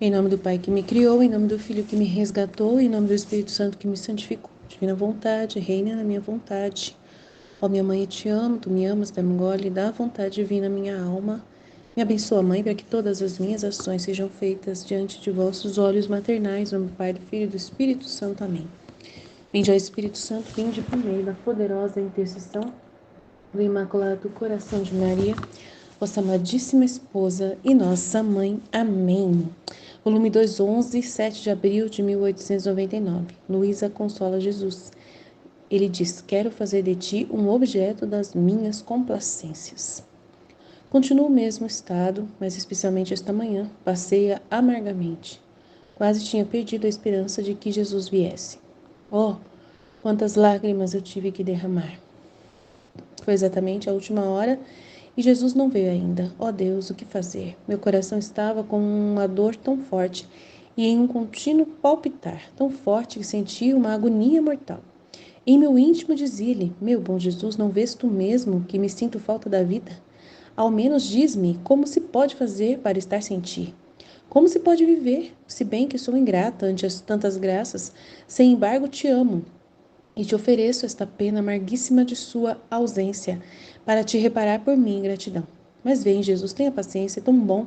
Em nome do Pai que me criou, em nome do Filho que me resgatou, em nome do Espírito Santo que me santificou. Divina vontade, reina na minha vontade. Ó minha mãe, eu te amo, tu me amas, dá-me um gole, dá vontade divina à minha alma. Me abençoa, Mãe, para que todas as minhas ações sejam feitas diante de vossos olhos maternais, em nome do Pai, do Filho e do Espírito Santo. Amém. Vinde ao Espírito Santo, vinde por meio da poderosa intercessão do Imaculado Coração de Maria, vossa amadíssima esposa e nossa mãe. Amém. Volume 2, 11, 7 de abril de 1899. Luísa consola Jesus. Ele diz: quero fazer de ti um objeto das minhas complacências. Continuo o mesmo estado, mas especialmente esta manhã, passei amargamente. Quase tinha perdido a esperança de que Jesus viesse. Oh, quantas lágrimas eu tive que derramar. Foi exatamente a última hora e Jesus não veio ainda. Ó Deus, o que fazer? Meu coração estava com uma dor tão forte e em um contínuo palpitar, tão forte que sentia uma agonia mortal. Em meu íntimo dizia-lhe: meu bom Jesus, não vês tu mesmo que me sinto falta da vida? Ao menos diz-me como se pode fazer para estar sem ti. Como se pode viver, se bem que sou ingrata ante as tantas graças, sem embargo te amo e te ofereço esta pena amarguíssima de sua ausência, para te reparar por mim em gratidão. Mas vem, Jesus, tenha paciência, é tão bom.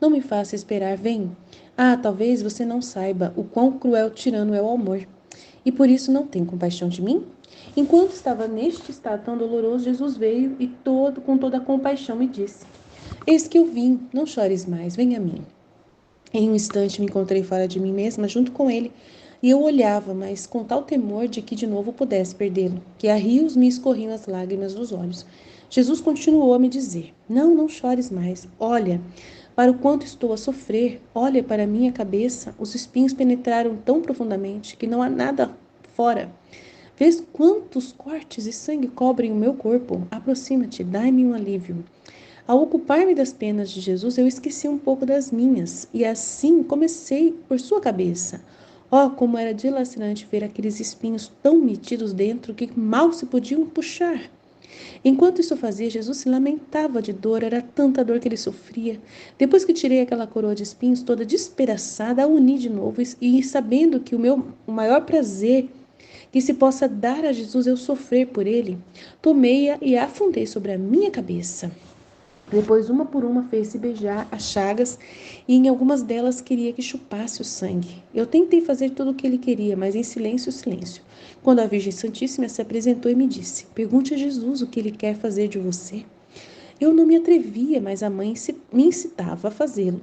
Não me faça esperar, vem. Ah, talvez você não saiba o quão cruel tirano é o amor, e por isso não tem compaixão de mim? Enquanto estava neste estado tão doloroso, Jesus veio e com toda a compaixão me disse: eis que eu vim, não chores mais, vem a mim. Em um instante me encontrei fora de mim mesma, junto com ele, e eu olhava, mas com tal temor de que de novo pudesse perdê-lo, que a rios me escorriam as lágrimas dos olhos. Jesus continuou a me dizer: não, não chores mais. Olha para o quanto estou a sofrer. Olha para a minha cabeça. Os espinhos penetraram tão profundamente que não há nada fora. Vês quantos cortes e sangue cobrem o meu corpo? Aproxima-te, dai-me um alívio. Ao ocupar-me das penas de Jesus, eu esqueci um pouco das minhas, e assim comecei por sua cabeça. Oh, como era dilacerante ver aqueles espinhos tão metidos dentro que mal se podiam puxar. Enquanto isso fazia, Jesus se lamentava de dor, era tanta dor que ele sofria. Depois que tirei aquela coroa de espinhos toda despedaçada, a uni de novo, e sabendo que o maior prazer que se possa dar a Jesus é eu sofrer por ele, tomei-a e a afundei sobre a minha cabeça. Depois, uma por uma, fez-se beijar as chagas e em algumas delas queria que chupasse o sangue. Eu tentei fazer tudo o que ele queria, mas em silêncio, silêncio. Quando a Virgem Santíssima se apresentou e me disse: pergunte a Jesus o que ele quer fazer de você. Eu não me atrevia, mas a mãe me incitava a fazê-lo.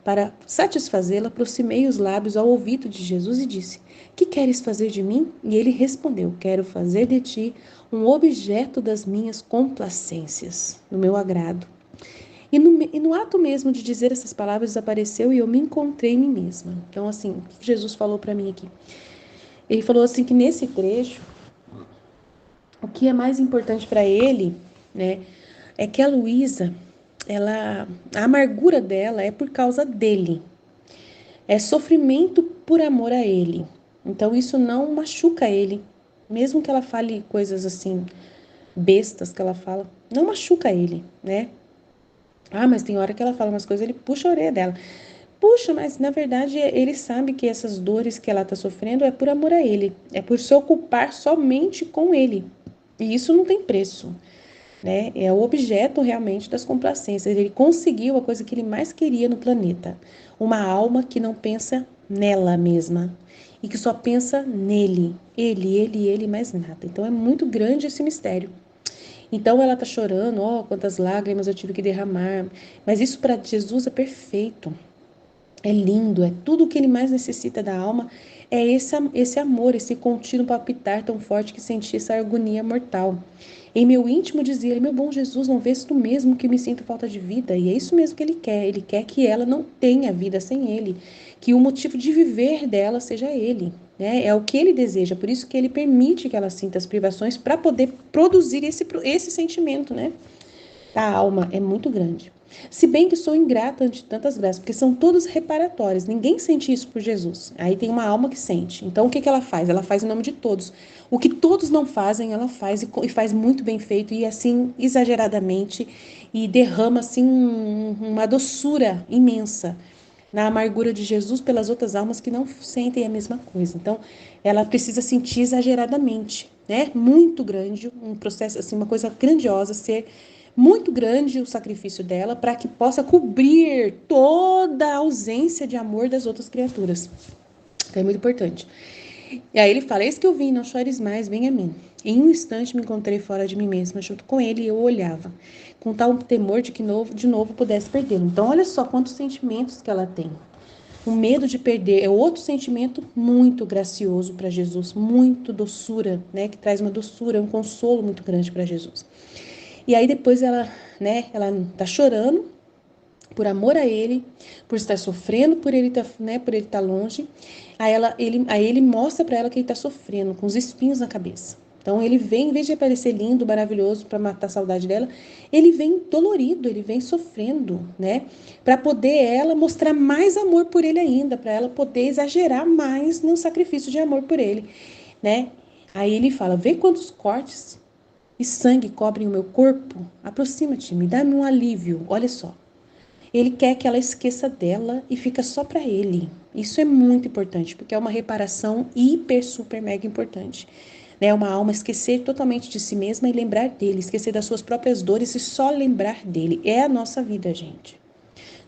Para satisfazê-la, aproximei os lábios ao ouvido de Jesus e disse: que queres fazer de mim? E ele respondeu: quero fazer de ti um objeto das minhas complacências, do meu agrado. E no ato mesmo de dizer essas palavras, desapareceu e eu me encontrei em mim mesma. Então, assim, Jesus falou para mim aqui. Ele falou assim que nesse trecho, o que é mais importante para ele, né, é que a Luísa, a amargura dela é por causa dele. É sofrimento por amor a ele. Então, isso não machuca ele. Mesmo que ela fale coisas assim, bestas que ela fala, não machuca ele, né? Ah, mas tem hora que ela fala umas coisas, ele puxa a orelha dela. Puxa, mas na verdade ele sabe que essas dores que ela está sofrendo é por amor a ele, é por se ocupar somente com ele. E isso não tem preço, né? É o objeto realmente das complacências. Ele conseguiu a coisa que ele mais queria no planeta: uma alma que não pensa nela mesma e que só pensa nele, ele, mais nada. Então é muito grande esse mistério. Então ela está chorando, ó, quantas lágrimas eu tive que derramar. Mas isso para Jesus é perfeito. É lindo, é tudo o que ele mais necessita da alma, é esse amor, esse contínuo palpitar tão forte que senti essa agonia mortal. Em meu íntimo dizia ele: meu bom Jesus, não vês tu mesmo que me sinto falta de vida? E é isso mesmo que ele quer que ela não tenha vida sem ele, que o motivo de viver dela seja ele, né? É o que ele deseja, por isso que ele permite que ela sinta as privações para poder produzir esse sentimento, né? A alma é muito grande. Se bem que sou ingrata ante tantas graças, porque são todas reparatórias. Ninguém sente isso por Jesus. Aí tem uma alma que sente. Então, o que ela faz? Ela faz em nome de todos. O que todos não fazem, ela faz e faz muito bem feito e assim, exageradamente, e derrama assim uma doçura imensa. na amargura de Jesus pelas outras almas que não sentem a mesma coisa. Então, ela precisa sentir exageradamente, né? Muito grande, um processo, assim, uma coisa grandiosa, ser muito grande o sacrifício dela para que possa cobrir toda a ausência de amor das outras criaturas. Então, é muito importante. E aí ele fala, eis que eu vim, não chores mais, vem a mim. Em um instante me encontrei fora de mim mesma, junto com ele, e eu olhava, com tal temor de que de novo pudesse perdê-lo. Então, olha só quantos sentimentos que ela tem. O medo de perder é outro sentimento muito gracioso para Jesus, muito doçura, né? Que traz uma doçura, um consolo muito grande para Jesus. E aí depois ela, né? Ela tá chorando por amor a ele, por estar sofrendo por ele tá, né? Por ele estar longe. Aí ele mostra para ela que ele está sofrendo, com os espinhos na cabeça. Então ele vem, em vez de aparecer lindo, maravilhoso para matar a saudade dela, ele vem dolorido, ele vem sofrendo, né? Para poder ela mostrar mais amor por ele ainda, para ela poder exagerar mais no sacrifício de amor por ele, né? Aí ele fala: "Vê quantos cortes e sangue cobrem o meu corpo? Aproxima-te, me dá-me um alívio." Olha só. Ele quer que ela esqueça dela e fica só para ele. Isso é muito importante, porque é uma reparação hiper, super, mega importante. Né? Uma alma esquecer totalmente de si mesma e lembrar dele, esquecer das suas próprias dores e só lembrar dele. É a nossa vida, gente.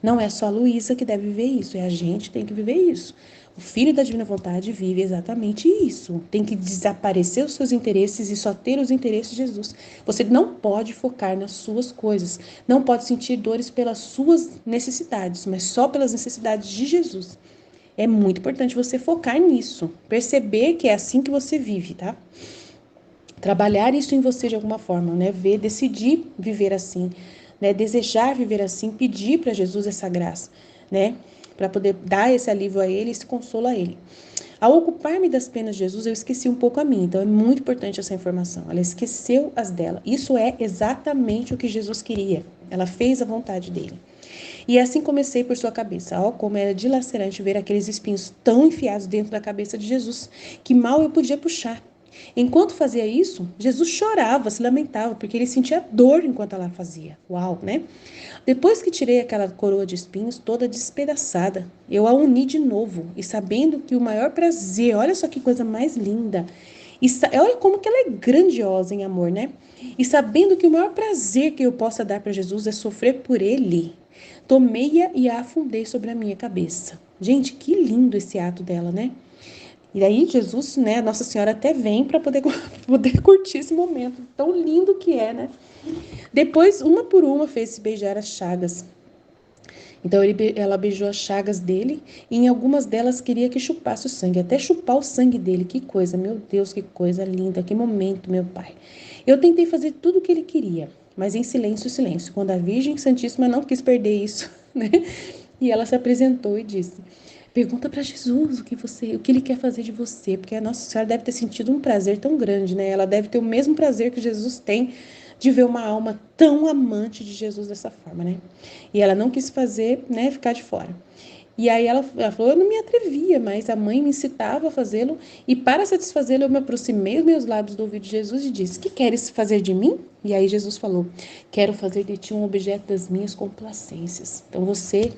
Não é só a Luísa que deve viver isso, é a gente que tem que viver isso. O filho da divina vontade vive exatamente isso. Tem que desaparecer os seus interesses e só ter os interesses de Jesus. Você não pode focar nas suas coisas. Não pode sentir dores pelas suas necessidades, mas só pelas necessidades de Jesus. É muito importante você focar nisso. Perceber que é assim que você vive, tá? Trabalhar isso em você de alguma forma, né? Decidir viver assim, né? Desejar viver assim, pedir para Jesus essa graça, né? Para poder dar esse alívio a ele, esse consolo a ele. Ao ocupar-me das penas de Jesus, eu esqueci um pouco a mim. Então é muito importante essa informação. Ela esqueceu as dela. Isso é exatamente o que Jesus queria. Ela fez a vontade dele. E assim comecei por sua cabeça. Ó, como era dilacerante ver aqueles espinhos tão enfiados dentro da cabeça de Jesus, que mal eu podia puxar. Enquanto fazia isso, Jesus chorava, se lamentava, porque ele sentia dor enquanto ela fazia. Uau, né? Depois que tirei aquela coroa de espinhos toda despedaçada, eu a uni de novo, e sabendo que o maior prazer, olha só que coisa mais linda, olha como que ela é grandiosa em amor, né? E sabendo que o maior prazer que eu possa dar para Jesus é sofrer por ele, tomei-a e a afundei sobre a minha cabeça. Gente, que lindo esse ato dela, né? E aí Jesus, né, Nossa Senhora até vem para poder, poder curtir esse momento tão lindo que é, né? Depois, uma por uma, fez-se beijar as chagas. Então ela beijou as chagas dele e em algumas delas queria que chupasse o sangue, até chupar o sangue dele. Que coisa, meu Deus, que coisa linda, que momento, meu pai. Eu tentei fazer tudo o que ele queria, mas em silêncio, silêncio, quando a Virgem Santíssima não quis perder isso, né? E ela se apresentou e disse: "Pergunta para Jesus o que ele quer fazer de você, porque a Nossa Senhora deve ter sentido um prazer tão grande, né? Ela deve ter o mesmo prazer que Jesus tem de ver uma alma tão amante de Jesus dessa forma, né?" E ela não quis fazer, né, ficar de fora. E aí ela falou: "Eu não me atrevia, mas a mãe me incitava a fazê-lo, e para satisfazê-lo eu me aproximei os meus lábios do ouvido de Jesus e disse: Que queres fazer de mim?" E aí Jesus falou: "Quero fazer de ti um objeto das minhas complacências." Então você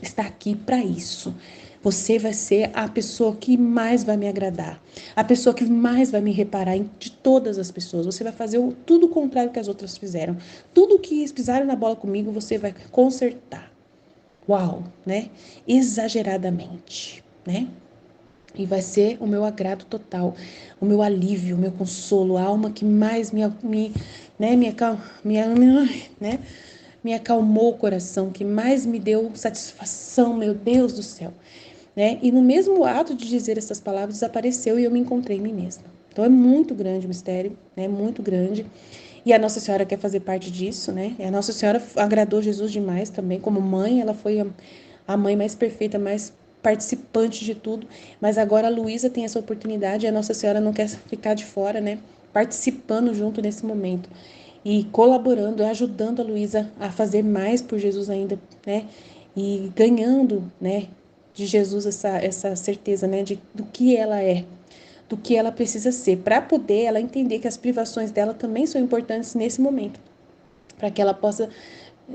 está aqui para isso. Você vai ser a pessoa que mais vai me agradar, a pessoa que mais vai me reparar de todas as pessoas. Você vai fazer tudo o contrário que as outras fizeram. Tudo que pisaram na bola comigo, você vai consertar. Uau, né? Exageradamente, né? E vai ser o meu agrado total, o meu alívio, o meu consolo, a alma que mais né, né, me acalmou o coração, que mais me deu satisfação, meu Deus do céu, né? E no mesmo ato de dizer essas palavras, desapareceu e eu me encontrei em mim mesma. Então é muito grande o mistério, né? Muito grande. E a Nossa Senhora quer fazer parte disso, né? E a Nossa Senhora agradou Jesus demais também, como mãe, ela foi a mãe mais perfeita, mais participante de tudo. Mas agora a Luísa tem essa oportunidade e a Nossa Senhora não quer ficar de fora, né? Participando junto nesse momento e colaborando, ajudando a Luísa a fazer mais por Jesus ainda, né? E ganhando, né, de Jesus essa certeza, né, do que ela é, do que ela precisa ser, para poder ela entender que as privações dela também são importantes nesse momento, para que ela possa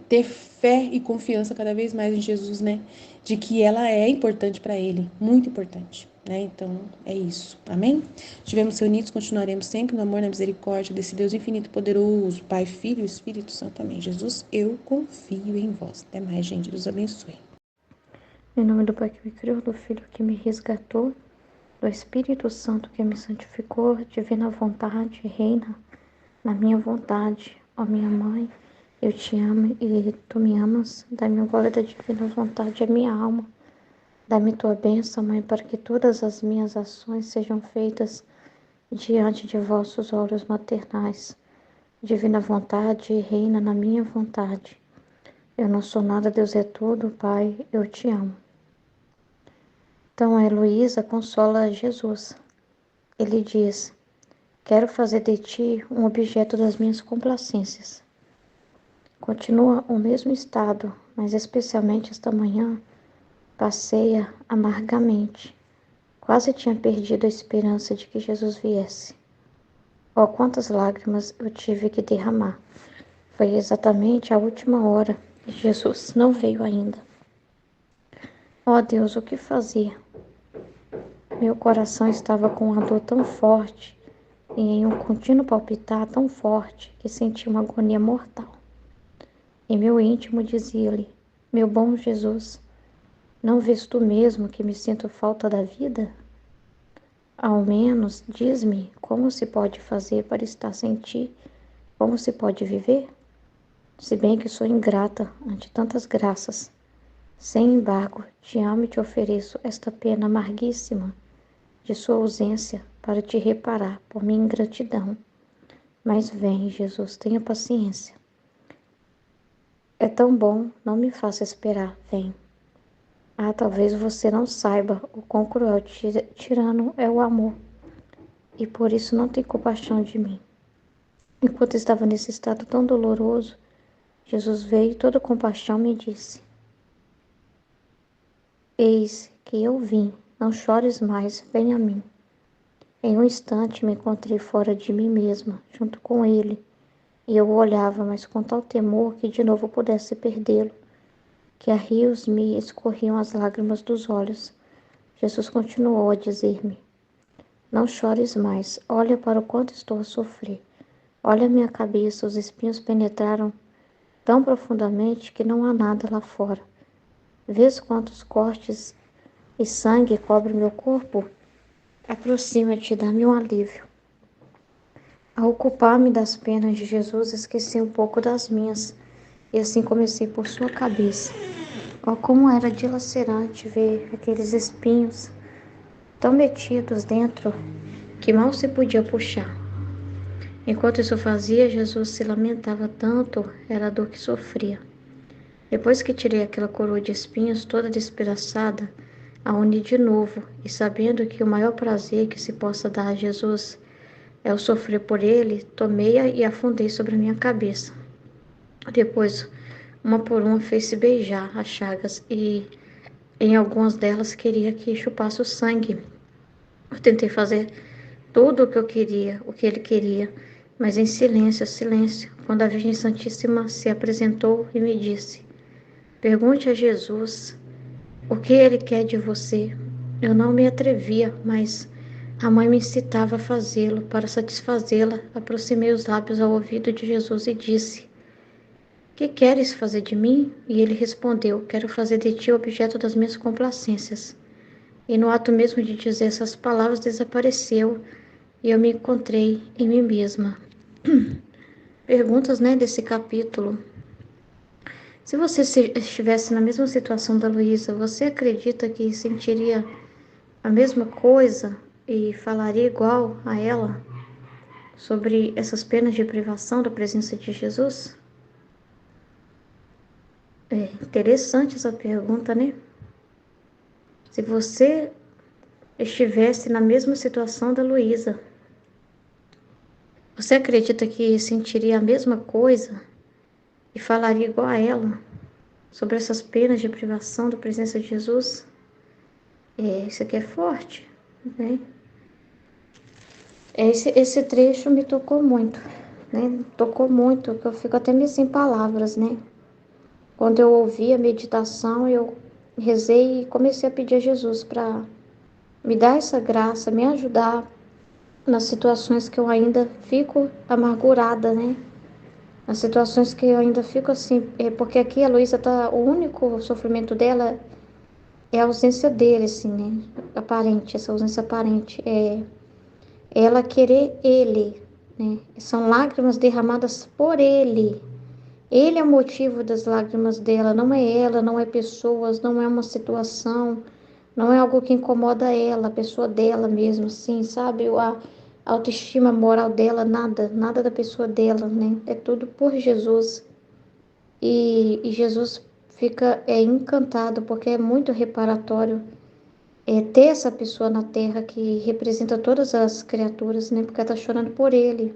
ter fé e confiança cada vez mais em Jesus, né? De que ela é importante para ele, muito importante, né? Então, é isso. Amém? Estivemos reunidos, continuaremos sempre no amor, na misericórdia desse Deus infinito e poderoso, Pai, Filho e Espírito Santo. Amém. Jesus, eu confio em vós. Até mais, gente. Deus abençoe. Em nome do Pai que me criou, do Filho que me resgatou, do Espírito Santo que me santificou, divina vontade, reina na minha vontade. Ó minha mãe, eu te amo e tu me amas. Dá-me agora da divina vontade a minha alma. Dá-me tua bênção, Mãe, para que todas as minhas ações sejam feitas diante de vossos olhos maternais. Divina vontade, reina na minha vontade. Eu não sou nada, Deus é tudo, Pai, eu te amo. Então a Heloísa consola Jesus. Ele diz: quero fazer de ti um objeto das minhas complacências. Continua o mesmo estado, mas especialmente esta manhã, passeia amargamente. Quase tinha perdido a esperança de que Jesus viesse. Oh, quantas lágrimas eu tive que derramar. Foi exatamente a última hora e Jesus não veio ainda. Oh Deus, o que fazer? Meu coração estava com uma dor tão forte e em um contínuo palpitar tão forte que senti uma agonia mortal. E meu íntimo dizia-lhe: meu bom Jesus, não vês tu mesmo que me sinto falta da vida? Ao menos diz-me como se pode fazer para estar sem ti, como se pode viver? Se bem que sou ingrata ante tantas graças. Sem embargo, te amo e te ofereço esta pena amarguíssima de sua ausência para te reparar por minha ingratidão. Mas vem, Jesus, tenha paciência. É tão bom, não me faça esperar, vem. Ah, talvez você não saiba o quão cruel tirano é o amor, e por isso não tem compaixão de mim. Enquanto estava nesse estado tão doloroso, Jesus veio e toda compaixão me disse: eis que eu vim, não chores mais, vem a mim. Em um instante me encontrei fora de mim mesma, junto com ele, e eu o olhava, mas com tal temor que de novo pudesse perdê-lo, que a rios me escorriam as lágrimas dos olhos. Jesus continuou a dizer-me: não chores mais, olha para o quanto estou a sofrer. Olha a minha cabeça, os espinhos penetraram tão profundamente que não há nada lá fora. Vês quantos cortes e sangue cobre meu corpo? Aproxima-te, dá-me um alívio. Ao ocupar-me das penas de Jesus, esqueci um pouco das minhas, e assim comecei por sua cabeça. Oh, como era dilacerante ver aqueles espinhos tão metidos dentro que mal se podia puxar. Enquanto isso fazia, Jesus se lamentava tanto, era a dor que sofria. Depois que tirei aquela coroa de espinhos toda despedaçada, a uni de novo, e sabendo que o maior prazer que se possa dar a Jesus é o sofrer por ele, tomei-a e afundei sobre a minha cabeça. Depois, uma por uma, fez-se beijar as chagas, e em algumas delas queria que chupasse o sangue. Eu tentei fazer tudo o que eu queria, o que ele queria, mas em silêncio, silêncio, quando a Virgem Santíssima se apresentou e me disse: pergunte a Jesus o que ele quer de você. Eu não me atrevia, mas a mãe me incitava a fazê-lo. Para satisfazê-la, aproximei os lábios ao ouvido de Jesus e disse: que queres fazer de mim? E ele respondeu: quero fazer de ti objeto das minhas complacências. E no ato mesmo de dizer essas palavras, desapareceu, e eu me encontrei em mim mesma. Perguntas, desse capítulo. Se você estivesse na mesma situação da Luísa, você acredita que sentiria a mesma coisa e falaria igual a ela sobre essas penas de privação da presença de Jesus? É interessante essa pergunta, né? Se você estivesse na mesma situação da Luísa, você acredita que sentiria a mesma coisa e falaria igual a ela sobre essas penas de privação da presença de Jesus? Isso aqui é forte, né? Esse trecho me tocou muito, né? Tocou muito, que eu fico até meio sem palavras, né? Quando eu ouvi a meditação, eu rezei e comecei a pedir a Jesus para me dar essa graça, me ajudar nas situações que eu ainda fico amargurada, né? Nas situações que eu ainda fico assim, porque aqui a Luísa tá, o único sofrimento dela é a ausência dele, assim, né? Aparente, essa ausência aparente. É ela querer ele, né? São lágrimas derramadas por ele. Ele é o motivo das lágrimas dela, não é ela, não é pessoas, não é uma situação, não é algo que incomoda ela, a pessoa dela mesmo, assim, sabe? A autoestima moral dela, nada, nada da pessoa dela, né? É tudo por Jesus. E Jesus fica encantado, porque é muito reparatório ter essa pessoa na terra que representa todas as criaturas, né? Porque ela está chorando por ele.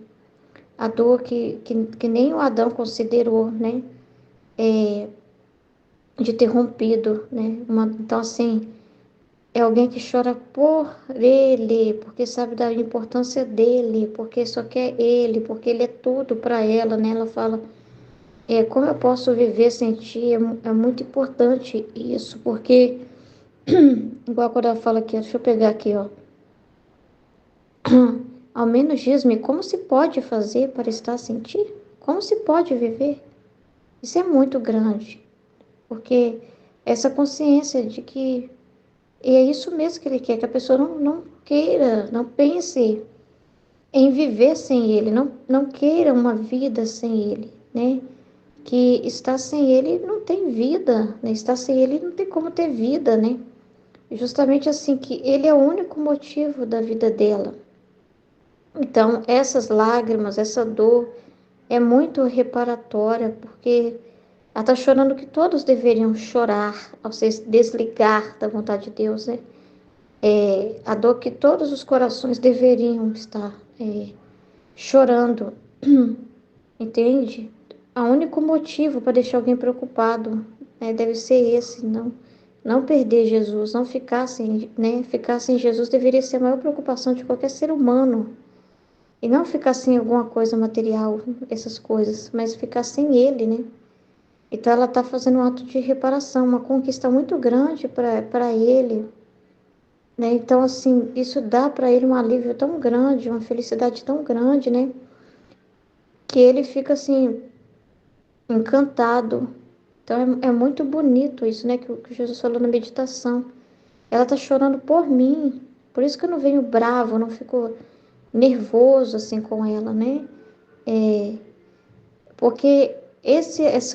A dor que nem o Adão considerou, né? De ter rompido, né? Então, assim, é alguém que chora por ele, porque sabe da importância dele, porque só quer ele, porque ele é tudo para ela, né? Ela fala, como eu posso viver sem ti? É muito importante isso, porque, igual quando ela fala aqui, ó, deixa eu pegar aqui, ó. Ao menos diz-me como se pode fazer para estar sem ti? Como se pode viver? Isso é muito grande, porque essa consciência de que é isso mesmo que ele quer, que a pessoa não queira, não pense em viver sem ele, não queira uma vida sem ele, né? Que estar sem ele não tem vida, né? Estar sem ele não tem como ter vida, né? Justamente assim, que ele é o único motivo da vida dela. Então, essas lágrimas, essa dor é muito reparatória, porque ela está chorando que todos deveriam chorar ao se desligar da vontade de Deus, né? A dor que todos os corações deveriam estar chorando, entende? O único motivo para deixar alguém preocupado, deve ser esse, não perder Jesus, não ficar sem, né? Ficar sem Jesus deveria ser a maior preocupação de qualquer ser humano. E não ficar sem alguma coisa material, essas coisas, mas ficar sem ele, né? Então ela está fazendo um ato de reparação, uma conquista muito grande para ele, né? Então, assim, isso dá para ele um alívio tão grande, uma felicidade tão grande, né? Que ele fica, assim, encantado. Então, é muito bonito isso, né? Que Jesus falou na meditação. Ela tá chorando por mim. Por isso que eu não venho bravo, eu não fico nervoso, assim, com ela, né? Porque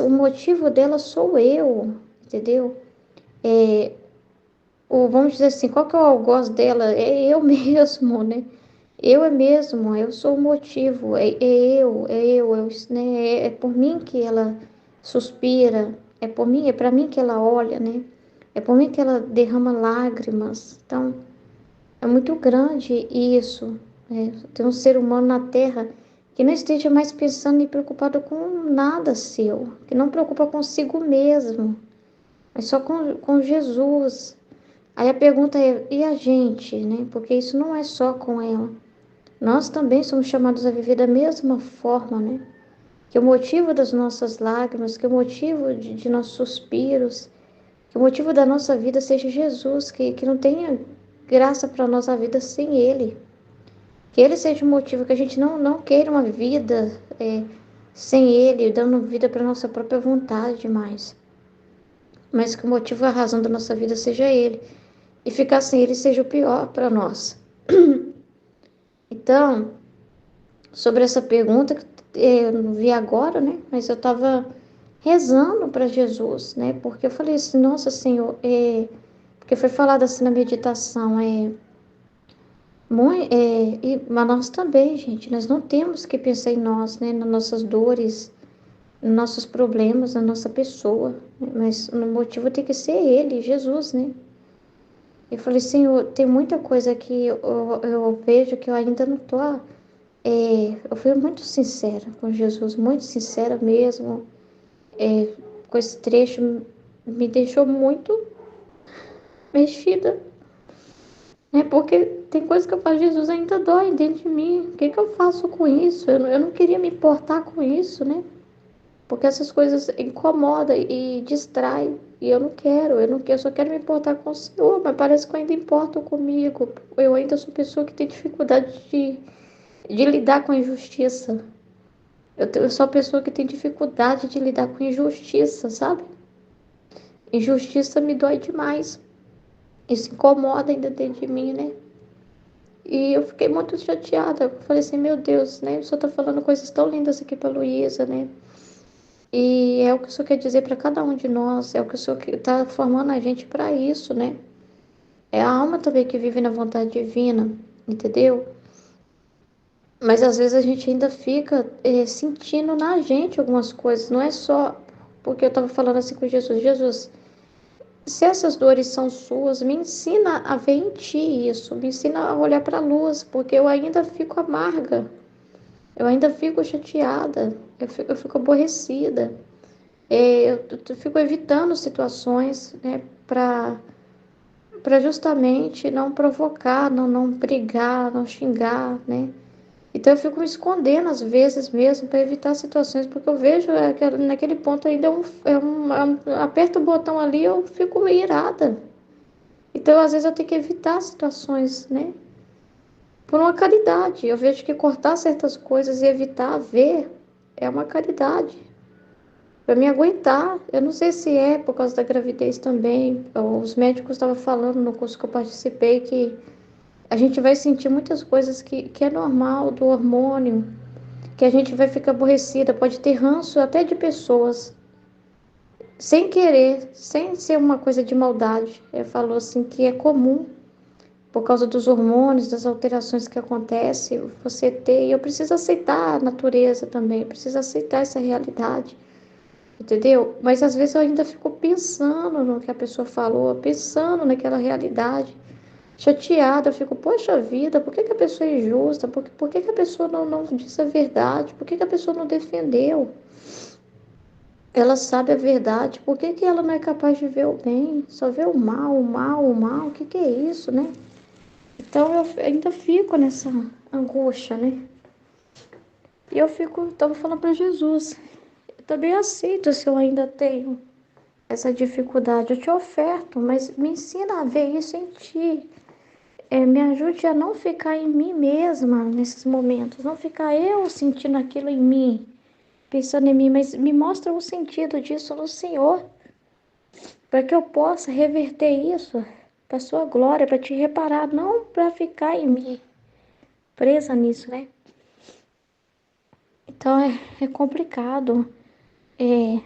o motivo dela sou eu, entendeu? Vamos dizer assim, qual que é o algoz dela? É eu mesmo, né? Eu é mesmo, eu sou o motivo, né? É por mim que ela suspira, é por mim, é para mim que ela olha, né? É por mim que ela derrama lágrimas. Então, é muito grande isso, né? Ter um ser humano na Terra que não esteja mais pensando e preocupado com nada seu, que não preocupa consigo mesmo, mas só com Jesus. Aí a pergunta é, e a gente, né? Porque isso não é só com ela. Nós também somos chamados a viver da mesma forma, né? Que o motivo das nossas lágrimas, que o motivo de nossos suspiros, que o motivo da nossa vida seja Jesus, que não tenha graça para a nossa vida sem Ele. Que Ele seja o motivo, que a gente não queira uma vida sem Ele, dando vida para nossa própria vontade mais. Mas que o motivo, a razão da nossa vida seja Ele. E ficar sem Ele seja o pior para nós. Então, sobre essa pergunta, eu não vi agora, né? Mas eu estava rezando para Jesus, né? Porque eu falei assim, nossa Senhor, porque foi falado assim na meditação, mas nós também, gente, nós não temos que pensar em nós, né? Nas nossas dores, nos nossos problemas, na nossa pessoa, né? Mas o motivo tem que ser Ele, Jesus, né? Eu falei, Senhor, tem muita coisa que eu vejo que eu ainda não tô. Eu fui muito sincera com Jesus, muito sincera mesmo. Com esse trecho me deixou muito mexida, né? Porque tem coisas que eu falo, Jesus ainda dói dentro de mim. O que eu faço com isso? Eu não queria me importar com isso, né? Porque essas coisas incomodam e distraem. E eu não quero, eu só quero me importar com o Senhor, mas parece que eu ainda importo comigo. Eu ainda sou pessoa que tem dificuldade de lidar com a injustiça. Eu sou a pessoa que tem dificuldade de lidar com injustiça, sabe? Injustiça me dói demais. Isso incomoda ainda dentro de mim, né? E eu fiquei muito chateada. Eu falei assim, meu Deus, né? O senhor tá falando coisas tão lindas aqui pra Luísa, né? E é o que o senhor quer dizer para cada um de nós, é o que o senhor está formando a gente para isso, né? É a alma também que vive na vontade divina, entendeu? Mas às vezes a gente ainda fica sentindo na gente algumas coisas, não é só porque eu estava falando assim com Jesus, Jesus, se essas dores são suas, me ensina a ver em ti isso, me ensina a olhar para a luz, porque eu ainda fico amarga, eu ainda fico chateada, eu fico aborrecida. Eu fico evitando situações, né, para justamente não provocar, não brigar, não xingar, né? Então eu fico me escondendo às vezes mesmo para evitar situações, porque eu vejo naquele ponto ainda aperto o botão ali, eu fico irada. Então às vezes eu tenho que evitar situações, né? Por uma caridade. Eu vejo que cortar certas coisas e evitar ver é uma caridade. Para me aguentar. Eu não sei se é por causa da gravidez também. Os médicos estavam falando no curso que eu participei que a gente vai sentir muitas coisas que é normal do hormônio, que a gente vai ficar aborrecida, pode ter ranço até de pessoas, sem querer, sem ser uma coisa de maldade. Ele falou assim que é comum, por causa dos hormônios, das alterações que acontecem, você ter. E eu preciso aceitar a natureza também, eu preciso aceitar essa realidade. Entendeu? Mas às vezes eu ainda fico pensando no que a pessoa falou, pensando naquela realidade, chateada. Eu fico, poxa vida, por que que a pessoa é injusta? Por que que a pessoa não disse a verdade? Por que que a pessoa não defendeu? Ela sabe a verdade, por que que ela não é capaz de ver o bem? Só vê o mal, o mal, o mal, o que que é isso, né? Então eu ainda fico nessa angústia, né? E eu tava falando para Jesus, eu também aceito se eu ainda tenho essa dificuldade. Eu te oferto, mas me ensina a ver isso em ti. Me ajude a não ficar em mim mesma nesses momentos, não ficar eu sentindo aquilo em mim, pensando em mim, mas me mostra o sentido disso no Senhor, para que eu possa reverter isso para sua glória, para te reparar, não para ficar em mim, presa nisso, né? Então é complicado. É,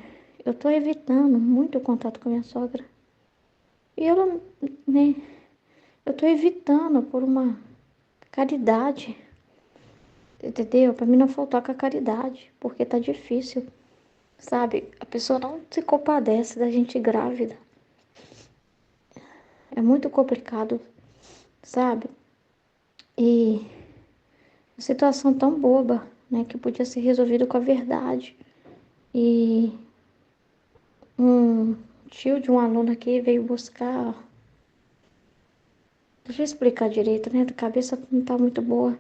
eu estou evitando muito o contato com a minha sogra. E ela, né? Eu estou evitando por uma caridade, entendeu? Para mim não faltar com a caridade, porque tá difícil, sabe? A pessoa não se compadece da gente grávida. É muito complicado, sabe? E uma situação tão boba, né? Que podia ser resolvida com a verdade. E um tio de um aluno aqui veio buscar. Deixa eu explicar direito, né? A cabeça não tá muito boa.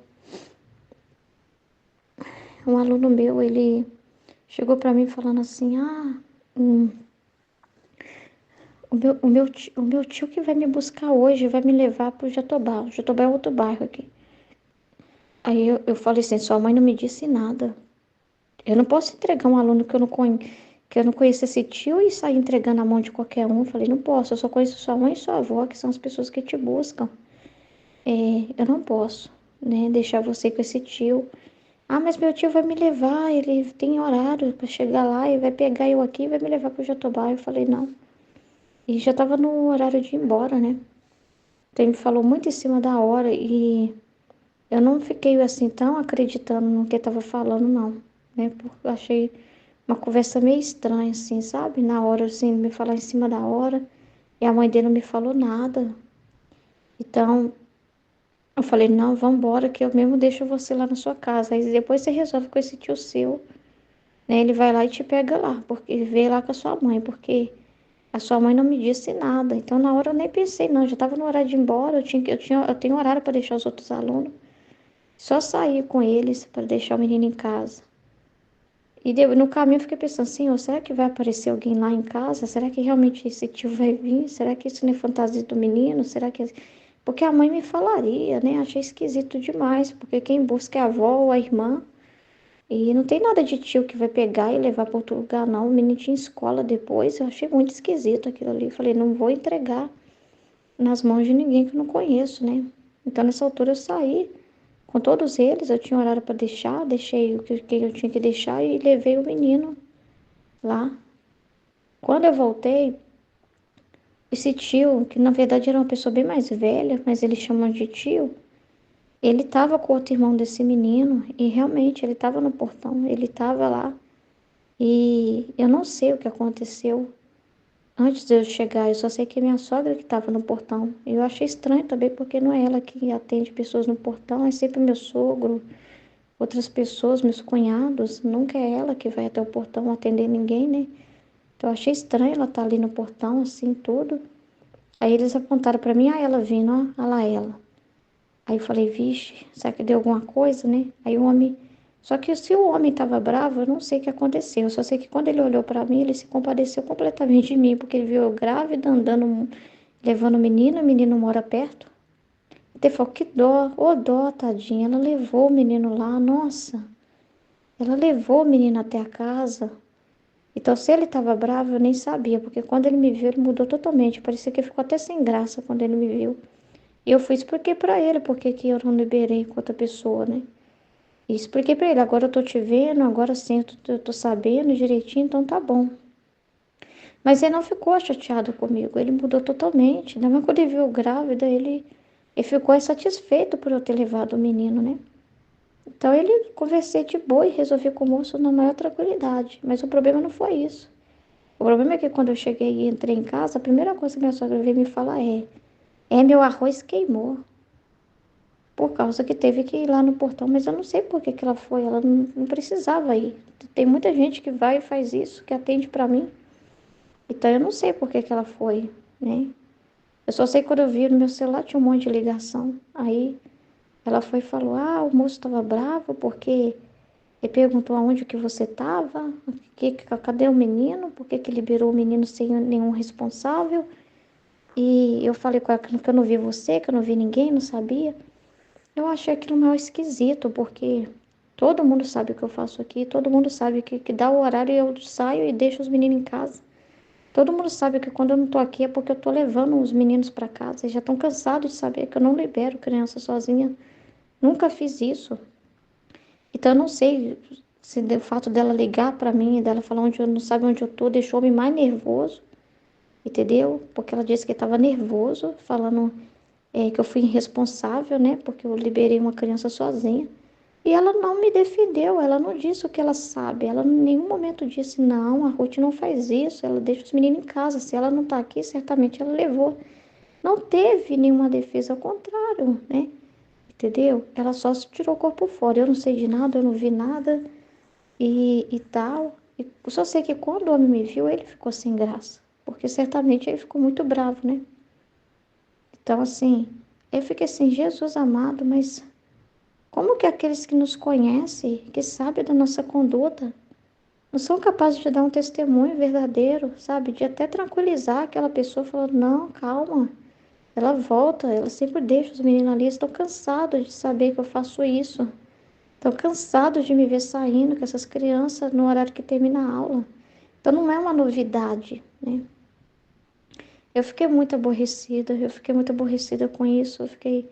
Um aluno meu, ele chegou para mim falando assim: o meu tio que vai me buscar hoje, vai me levar pro Jatobá. O Jatobá é outro bairro aqui. Aí eu falei assim: sua mãe não me disse nada. Eu não posso entregar um aluno que eu não conheço esse tio e sair entregando na mão de qualquer um. Eu falei: não posso, eu só conheço sua mãe e sua avó, que são as pessoas que te buscam. Eu não posso, né, deixar você com esse tio. Ah, mas meu tio vai me levar, ele tem horário para chegar lá e vai pegar eu aqui e vai me levar pro Jatobá. Eu falei: não. E já tava no horário de ir embora, né? Então ele me falou muito em cima da hora e eu não fiquei assim tão acreditando no que estava falando, não, né? Porque eu achei uma conversa meio estranha, assim, sabe? Na hora, assim, me falar em cima da hora e a mãe dele não me falou nada. Então eu falei: não, vamos embora que eu mesmo deixo você lá na sua casa. Aí depois você resolve com esse tio seu, né? Ele vai lá e te pega lá, porque vê lá com a sua mãe, porque a sua mãe não me disse nada. Então na hora eu nem pensei, não, já estava no horário de ir embora, eu tenho horário para deixar os outros alunos. Só sair com eles para deixar o menino em casa. No caminho eu fiquei pensando, Senhor, será que vai aparecer alguém lá em casa? Será que realmente esse tio vai vir? Será que isso não é fantasia do menino? Será que... Porque a mãe me falaria, né? Achei esquisito demais, porque quem busca é a avó ou a irmã. E não tem nada de tio que vai pegar e levar para outro lugar, não. O menino tinha escola depois, eu achei muito esquisito aquilo ali. Falei, não vou entregar nas mãos de ninguém que eu não conheço, né? Então, nessa altura, eu saí com todos eles. Eu tinha horário para deixar, deixei o que eu tinha que deixar e levei o menino lá. Quando eu voltei, esse tio, que na verdade era uma pessoa bem mais velha, mas eles chamam de tio, ele estava com o outro irmão desse menino e realmente ele estava no portão, ele estava lá. E eu não sei o que aconteceu antes de eu chegar, eu só sei que é minha sogra que estava no portão. Eu achei estranho também, porque não é ela que atende pessoas no portão, é sempre meu sogro, outras pessoas, meus cunhados, nunca é ela que vai até o portão atender ninguém, né? Então eu achei estranho ela estar ali no portão, assim, tudo. Aí eles apontaram para mim, ela vindo, ó, olha lá ela. Aí eu falei, vixe, será que deu alguma coisa, né? Aí o homem. Só que se o homem estava bravo, eu não sei o que aconteceu. Eu só sei que quando ele olhou para mim, ele se compadeceu completamente de mim, porque ele viu eu grávida, andando, levando o menino mora perto. Ele falou, que dó, ô dó, tadinha. Ela levou o menino lá, nossa. Ela levou o menino até a casa. Então, se ele estava bravo, eu nem sabia, porque quando ele me viu, ele mudou totalmente. Parecia que ele ficou até sem graça quando ele me viu. E eu fui expliquei pra ele porque que eu não liberei com outra pessoa, né? E expliquei pra ele, agora eu tô te vendo, agora sim eu tô sabendo direitinho, então tá bom. Mas ele não ficou chateado comigo, ele mudou totalmente. Ainda mais quando ele viu eu grávida, ele ficou insatisfeito por eu ter levado o menino, né? Então ele conversei de boa e resolvi com o moço na maior tranquilidade. Mas o problema não foi isso. O problema é que quando eu cheguei e entrei em casa, a primeira coisa que minha sogra veio me falar meu arroz queimou. Por causa que teve que ir lá no portão, mas eu não sei por que que ela foi, ela não precisava ir. Tem muita gente que vai e faz isso, que atende pra mim. Então eu não sei por que que ela foi, né? Eu só sei que quando eu vi no meu celular tinha um monte de ligação. Aí ela foi e falou: "Ah, o moço estava bravo porque ele perguntou aonde que você estava, cadê o menino? Por que que liberou o menino sem nenhum responsável?" E eu falei com ela que eu não vi você, que eu não vi ninguém, não sabia. Eu achei aquilo meio esquisito, porque todo mundo sabe o que eu faço aqui, todo mundo sabe que dá o horário e eu saio e deixo os meninos em casa. Todo mundo sabe que quando eu não tô aqui é porque eu tô levando os meninos para casa. Eles já estão cansados de saber que eu não libero criança sozinha. Nunca fiz isso. Então eu não sei se o fato dela ligar para mim e dela falar onde eu não sabe onde eu tô deixou-me mais nervoso, entendeu? Porque ela disse que estava nervoso, falando que eu fui irresponsável, né? Porque eu liberei uma criança sozinha. E ela não me defendeu, ela não disse o que ela sabe. Ela em nenhum momento disse, não, a Ruth não faz isso, ela deixa os meninos em casa. Se ela não tá aqui, certamente ela levou. Não teve nenhuma defesa, ao contrário, né? Entendeu? Ela só se tirou o corpo fora. Eu não sei de nada, eu não vi nada e tal. E eu só sei que quando o homem me viu, ele ficou sem graça. Porque certamente ele ficou muito bravo, né? Então, assim, eu fiquei assim, Jesus amado, mas como que aqueles que nos conhecem, que sabem da nossa conduta, não são capazes de dar um testemunho verdadeiro, sabe? De até tranquilizar aquela pessoa, falando, não, calma, ela volta, ela sempre deixa os meninos ali, estão cansados de saber que eu faço isso. Estão cansados de me ver saindo com essas crianças no horário que termina a aula. Então não é uma novidade, né? Eu fiquei muito aborrecida com isso, eu fiquei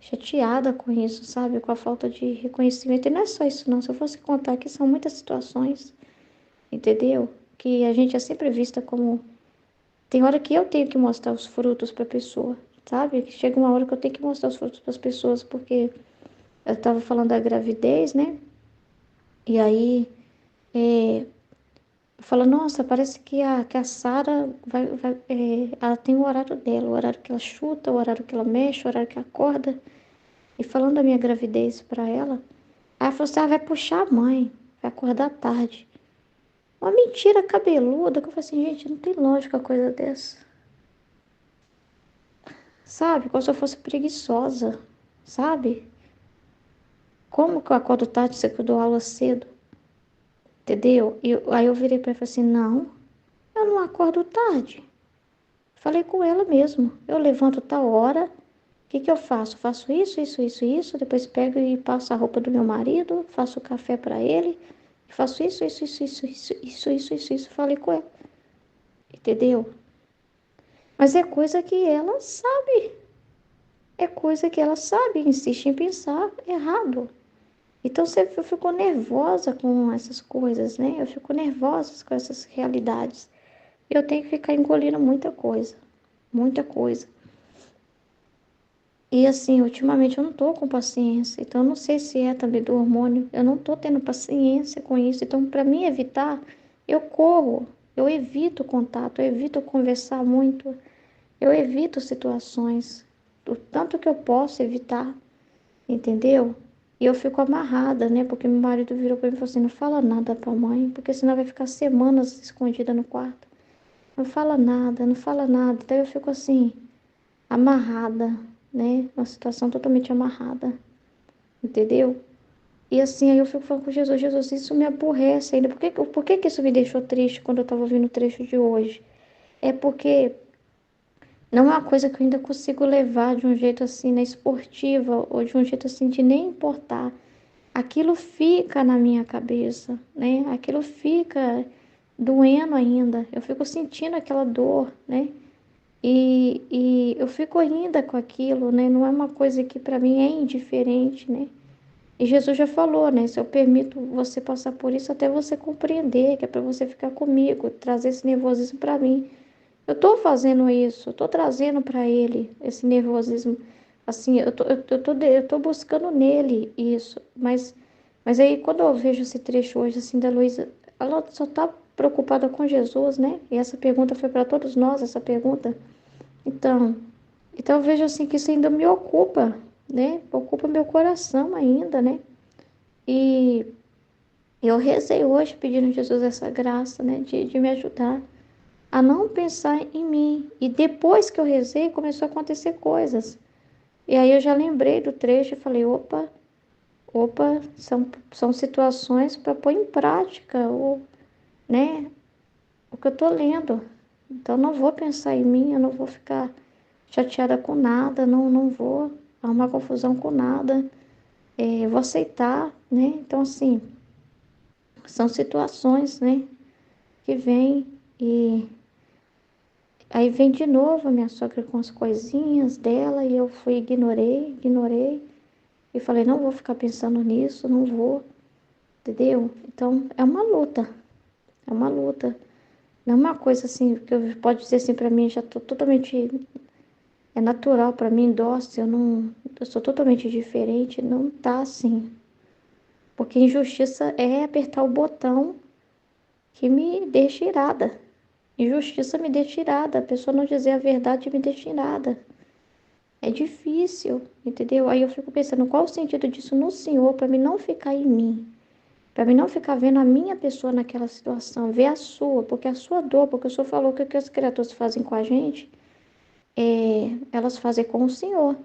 chateada com isso, sabe? Com a falta de reconhecimento. E não é só isso, não. Se eu fosse contar aqui, são muitas situações, entendeu? Que a gente é sempre vista como. Tem hora que eu tenho que mostrar os frutos para a pessoa, sabe? Que chega uma hora que eu tenho que mostrar os frutos para as pessoas, porque eu estava falando da gravidez, né? E aí, fala, nossa, parece que a Sara ela tem o horário dela, o horário que ela chuta, o horário que ela mexe, o horário que ela acorda. E falando da minha gravidez para ela, aí ela falou assim, vai puxar a mãe, vai acordar tarde. Uma mentira cabeluda, que eu falei assim, gente, não tem lógica coisa dessa. Sabe? Como se eu fosse preguiçosa, sabe? Como que eu acordo tarde se eu dou aula cedo? entendeu? Aí eu virei para ela e falei assim, não, eu não acordo tarde. Falei com ela mesmo, eu levanto tal hora, o que que eu faço? Faço isso, isso, isso, isso, depois pego e passo a roupa do meu marido, faço o café para ele, faço isso, isso, isso, isso, isso, isso, isso, isso, isso, falei com ela, entendeu? Mas é coisa que ela sabe, é coisa que ela sabe, insiste em pensar errado. Então eu fico nervosa com essas coisas, né? Eu fico nervosa com essas realidades. Eu tenho que ficar engolindo muita coisa, muita coisa. E assim, ultimamente eu não tô com paciência, então eu não sei se é também do hormônio, eu não tô tendo paciência com isso. Então, para mim evitar, eu corro, eu evito contato, eu evito conversar muito, eu evito situações, o tanto que eu posso evitar, entendeu? E eu fico amarrada, né? Porque meu marido virou para mim e falou assim: não fala nada pra mãe, porque senão vai ficar semanas escondida no quarto. Não fala nada, não fala nada. Então eu fico assim, amarrada, né? Uma situação totalmente amarrada, entendeu? E assim, aí eu fico falando com Jesus: Jesus, isso me aborrece ainda. Por que que isso me deixou triste quando eu estava ouvindo o trecho de hoje? É porque não é uma coisa que eu ainda consigo levar de um jeito assim, na esportiva, ou de um jeito assim de nem importar. Aquilo fica na minha cabeça, né? Aquilo fica doendo ainda. Eu fico sentindo aquela dor, né? E eu fico ainda com aquilo, né? Não é uma coisa que para mim é indiferente, né? E Jesus já falou, né? Se eu permito você passar por isso até você compreender, que é para você ficar comigo, trazer esse nervosismo para mim. Eu tô fazendo isso, eu tô trazendo para ele esse nervosismo. Assim, eu tô buscando nele isso, mas aí quando eu vejo esse trecho hoje, assim, da Luísa, ela só tá preocupada com Jesus, né? E essa pergunta foi para todos nós, essa pergunta. Então, então eu vejo assim que isso ainda me ocupa, né? Ocupa meu coração ainda, né? E eu rezei hoje pedindo a Jesus essa graça, né? De me ajudar a não pensar em mim. E depois que eu rezei, começou a acontecer coisas. E aí eu já lembrei do trecho e falei, opa, são situações para pôr em prática, né, o que eu tô lendo. Então eu não vou pensar em mim, eu não vou ficar chateada com nada, não vou arrumar confusão com nada. Eu vou aceitar, né? Então assim, são situações, né, que vêm e aí vem de novo a minha sogra com as coisinhas dela e eu fui, ignorei e falei, não vou ficar pensando nisso, não vou, entendeu? Então é uma luta. Não é uma coisa assim que eu pode dizer assim para mim, já tô totalmente é natural para mim, dócil, eu sou totalmente diferente, não tá assim. Porque injustiça é apertar o botão que me deixa irada. Injustiça me deixa irada, a pessoa não dizer a verdade me deixa irada. É difícil, entendeu? Aí eu fico pensando, qual o sentido disso no Senhor, para mim não ficar em mim, para mim não ficar vendo a minha pessoa naquela situação, ver a sua, porque a sua dor, porque o Senhor falou que o que as criaturas fazem com a gente, elas fazem com o Senhor.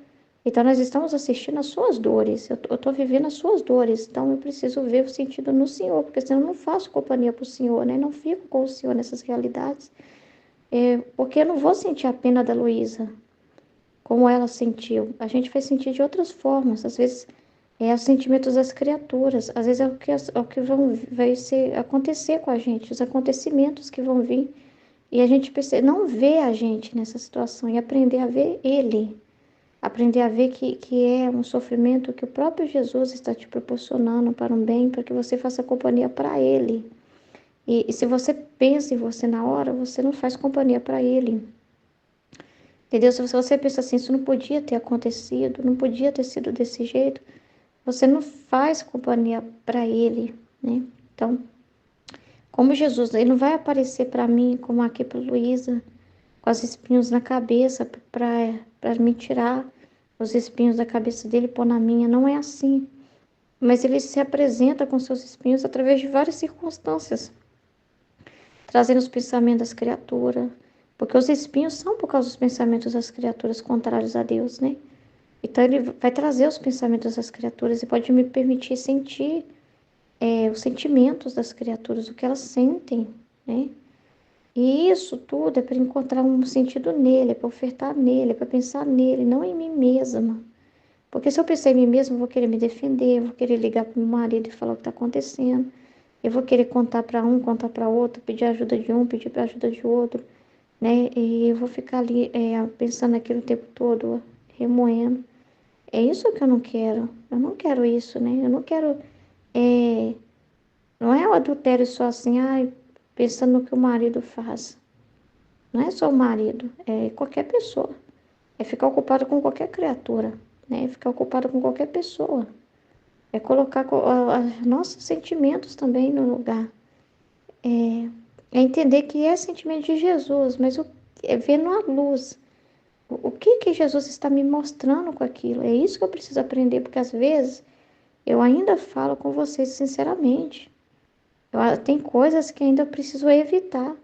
Então nós estamos assistindo as suas dores, eu estou vivendo as suas dores, então eu preciso ver o sentido no Senhor, porque senão eu não faço companhia para o Senhor, né? Não fico com o Senhor nessas realidades, porque eu não vou sentir a pena da Luísa, como ela sentiu. A gente vai sentir de outras formas. Às vezes é os sentimentos das criaturas, às vezes é o que acontecer com a gente, os acontecimentos que vão vir. E a gente precisa não ver a gente nessa situação e aprender a ver ele. Aprender a ver que é um sofrimento que o próprio Jesus está te proporcionando para um bem, para que você faça companhia para ele. E se você pensa em você na hora, você não faz companhia para ele. Entendeu? Se você pensa assim, isso não podia ter acontecido, não podia ter sido desse jeito, você não faz companhia para ele, né? Então, como Jesus, ele não vai aparecer para mim, como aqui para Luísa, com os espinhos na cabeça, para me tirar os espinhos da cabeça dele e pôr na minha. Não é assim. Mas ele se apresenta com seus espinhos através de várias circunstâncias, trazendo os pensamentos das criaturas, porque os espinhos são por causa dos pensamentos das criaturas contrários a Deus, né? Então ele vai trazer os pensamentos das criaturas e pode me permitir sentir os sentimentos das criaturas, o que elas sentem, né? E isso tudo é para encontrar um sentido nele, é para ofertar nele, é para pensar nele, não em mim mesma. Porque se eu pensar em mim mesma, eu vou querer me defender, eu vou querer ligar para o meu marido e falar o que está acontecendo. Eu vou querer contar para um, contar para outro, pedir ajuda de um, pedir para ajuda de outro, né? E eu vou ficar ali pensando naquilo o tempo todo, remoendo. É isso que eu não quero. Eu não quero isso, né? Eu não quero. é, não é o adultério só assim, ai, pensando no que o marido faz. Não é só o marido, é qualquer pessoa. É ficar ocupado com qualquer criatura, né? É ficar ocupado com qualquer pessoa. É colocar nossos sentimentos também no lugar. É, é entender que é sentimento de Jesus, mas é vendo a luz. O que que Jesus está me mostrando com aquilo? É isso que eu preciso aprender, porque às vezes eu ainda falo com vocês sinceramente. Tem coisas que ainda eu preciso evitar.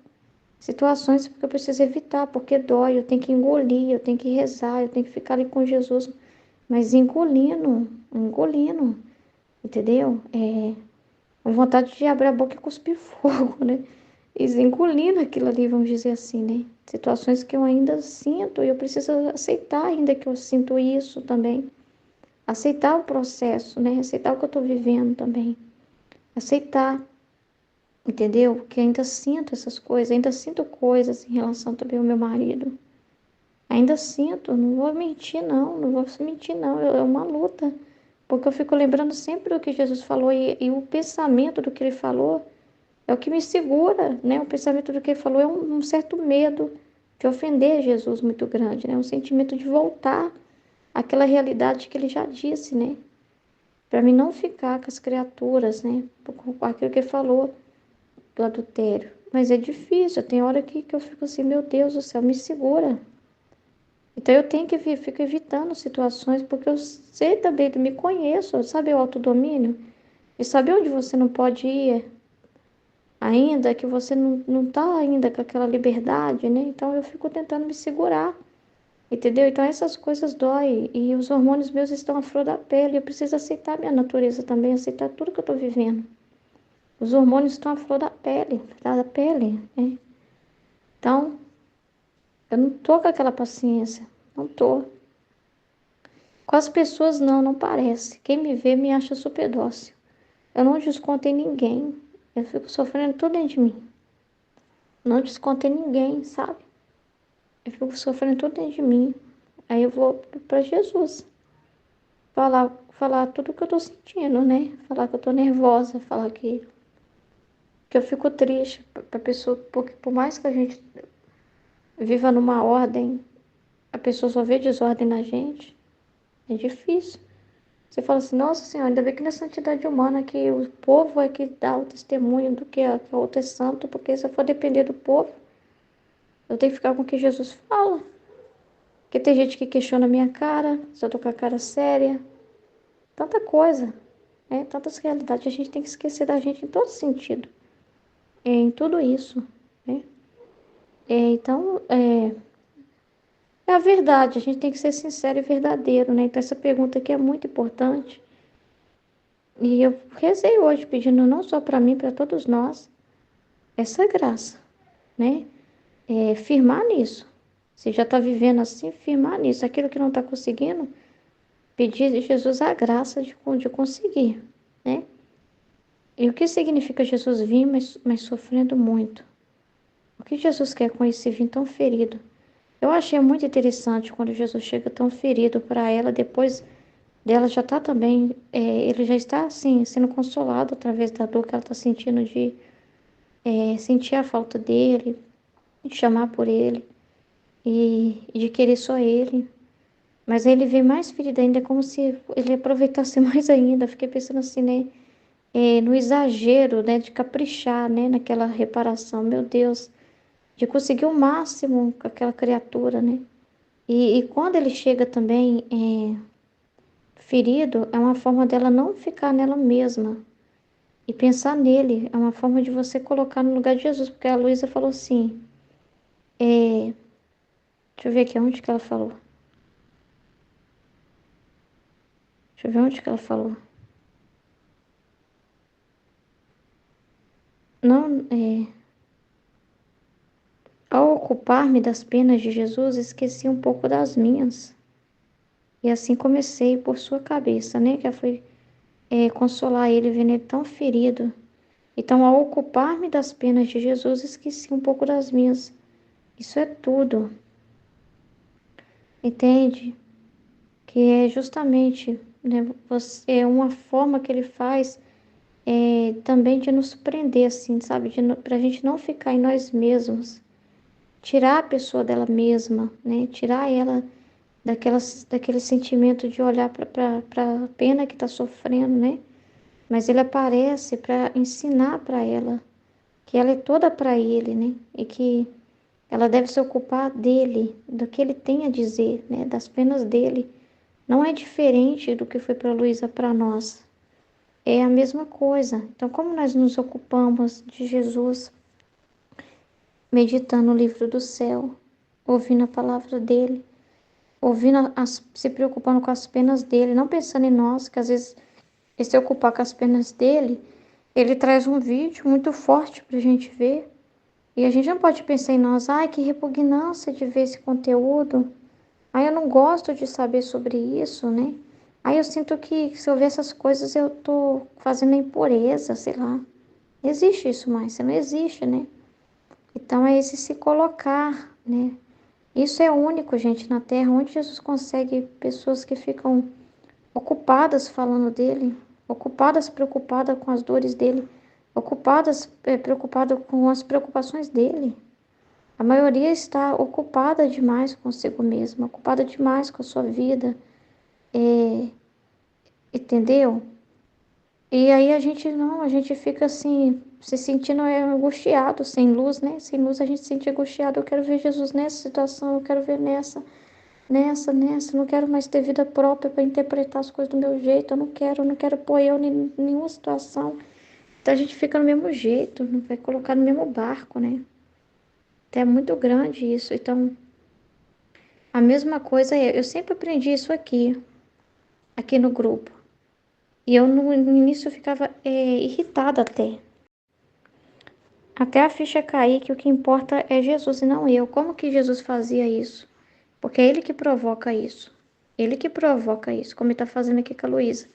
Situações que eu preciso evitar, porque dói, eu tenho que engolir, eu tenho que rezar, eu tenho que ficar ali com Jesus, mas engolindo, engolindo, entendeu? Com vontade de abrir a boca e cuspir fogo, né? E engolindo aquilo ali, vamos dizer assim, né? Situações que eu ainda sinto e eu preciso aceitar ainda que eu sinto isso também. Aceitar o processo, né? Aceitar o que eu estou vivendo também. Aceitar, entendeu? Que ainda sinto essas coisas, ainda sinto coisas em relação também ao meu marido. Ainda sinto, não vou mentir não, não vou mentir não, é uma luta. Porque eu fico lembrando sempre do que Jesus falou e o pensamento do que ele falou é o que me segura, né? O pensamento do que ele falou é um certo medo de ofender Jesus muito grande, né? Um sentimento de voltar àquela realidade que ele já disse, né? Para mim não ficar com as criaturas, né? Com aquilo que ele falou do adultério. Mas é difícil, tem hora que eu fico assim, meu Deus do céu, me segura. Então eu tenho que fico evitando situações, porque eu sei também, me conheço, sabe o autodomínio? E saber onde você não pode ir ainda, que você não tá ainda com aquela liberdade, né? Então eu fico tentando me segurar, entendeu? Então essas coisas doem e os hormônios meus estão à flor da pele. Eu preciso aceitar minha natureza também, aceitar tudo que eu tô vivendo. Os hormônios estão à flor da pele, né? Então eu não tô com aquela paciência, não tô. Com as pessoas não parece. Quem me vê me acha super dócil. Eu não desconto em ninguém. Eu fico sofrendo tudo dentro de mim. Não desconto em ninguém, sabe? Eu fico sofrendo tudo dentro de mim. Aí eu vou para Jesus. Falar tudo que eu tô sentindo, né? Falar que eu tô nervosa, falar que eu fico triste pra pessoa, porque por mais que a gente viva numa ordem, a pessoa só vê desordem na gente. É difícil. Você fala assim, nossa senhora, ainda bem que na santidade humana que o povo é que dá o testemunho do que o outro é santo, porque se eu for depender do povo, eu tenho que ficar com o que Jesus fala. Porque tem gente que questiona a minha cara, se eu tô com a cara séria, tanta coisa, né? Tantas realidades, a gente tem que esquecer da gente em todo sentido, em tudo isso, né? Então, é a verdade, a gente tem que ser sincero e verdadeiro, né? Então essa pergunta aqui é muito importante. E eu rezei hoje pedindo não só para mim, para todos nós, essa graça, né? Firmar nisso. Se já está vivendo assim, firmar nisso. Aquilo que não está conseguindo, pedir a Jesus a graça de conseguir, né? E o que significa Jesus vir, mas sofrendo muito? O que Jesus quer com esse vir tão ferido? Eu achei muito interessante quando Jesus chega tão ferido para ela, depois dela já está também, ele já está assim, sendo consolado através da dor que ela está sentindo de sentir a falta dele, de chamar por ele e de querer só ele. Mas aí ele vem mais ferido ainda, como se ele aproveitasse mais ainda. Fiquei pensando assim, né? No exagero, né? De caprichar, né? Naquela reparação, meu Deus. De conseguir o máximo com aquela criatura, né? E quando ele chega também ferido, é uma forma dela não ficar nela mesma e pensar nele. É uma forma de você colocar no lugar de Jesus. Porque a Luísa falou assim, deixa eu ver aqui onde que ela falou. Deixa eu ver onde que ela falou. não, ao ocupar-me das penas de Jesus, esqueci um pouco das minhas. E assim comecei por sua cabeça, né? Que foi consolar ele, vendo ele tão ferido. Então, ao ocupar-me das penas de Jesus, esqueci um pouco das minhas. Isso é tudo, entende? Que é justamente, né, é uma forma que ele faz também de nos prender, assim, sabe? Para a gente não ficar em nós mesmos, tirar a pessoa dela mesma, né? Tirar ela daquele sentimento de olhar para a pena que está sofrendo, né? Mas ele aparece para ensinar para ela que ela é toda para ele, né? E que ela deve se ocupar dele, do que ele tem a dizer, né? Das penas dele. Não é diferente do que foi para Luísa para nós. É a mesma coisa. Então, como nós nos ocupamos de Jesus, meditando no livro do céu, ouvindo a palavra dele, se preocupando com as penas dele, não pensando em nós, que às vezes se ocupar com as penas dele, ele traz um vídeo muito forte para a gente ver. E a gente não pode pensar em nós, ai, que repugnância de ver esse conteúdo. Ai, eu não gosto de saber sobre isso, né? Ai, eu sinto que se eu ver essas coisas eu tô fazendo impureza, sei lá. Não existe isso mais, você não existe, né? Então é esse se colocar, né? Isso é único, gente, na Terra, onde Jesus consegue pessoas que ficam ocupadas falando dele, ocupadas, preocupadas com as dores dele, ocupadas, preocupadas com as preocupações dele. A maioria está ocupada demais consigo mesma, ocupada demais com a sua vida, entendeu? E aí a gente não, a gente fica assim, se sentindo angustiado, sem luz, né? Sem luz a gente se sente angustiado. Eu quero ver Jesus nessa situação, eu quero ver nessa. Não quero mais ter vida própria para interpretar as coisas do meu jeito. Eu não quero pôr eu em nenhuma situação. Então a gente fica no mesmo jeito, não vai colocar no mesmo barco, né? Então é muito grande isso. Então a mesma coisa eu sempre aprendi isso aqui no grupo. E eu no início eu ficava irritada até. Até a ficha cair que o que importa é Jesus e não eu. Como que Jesus fazia isso? Porque é ele que provoca isso. Ele que provoca isso, como ele está fazendo aqui com a Luísa.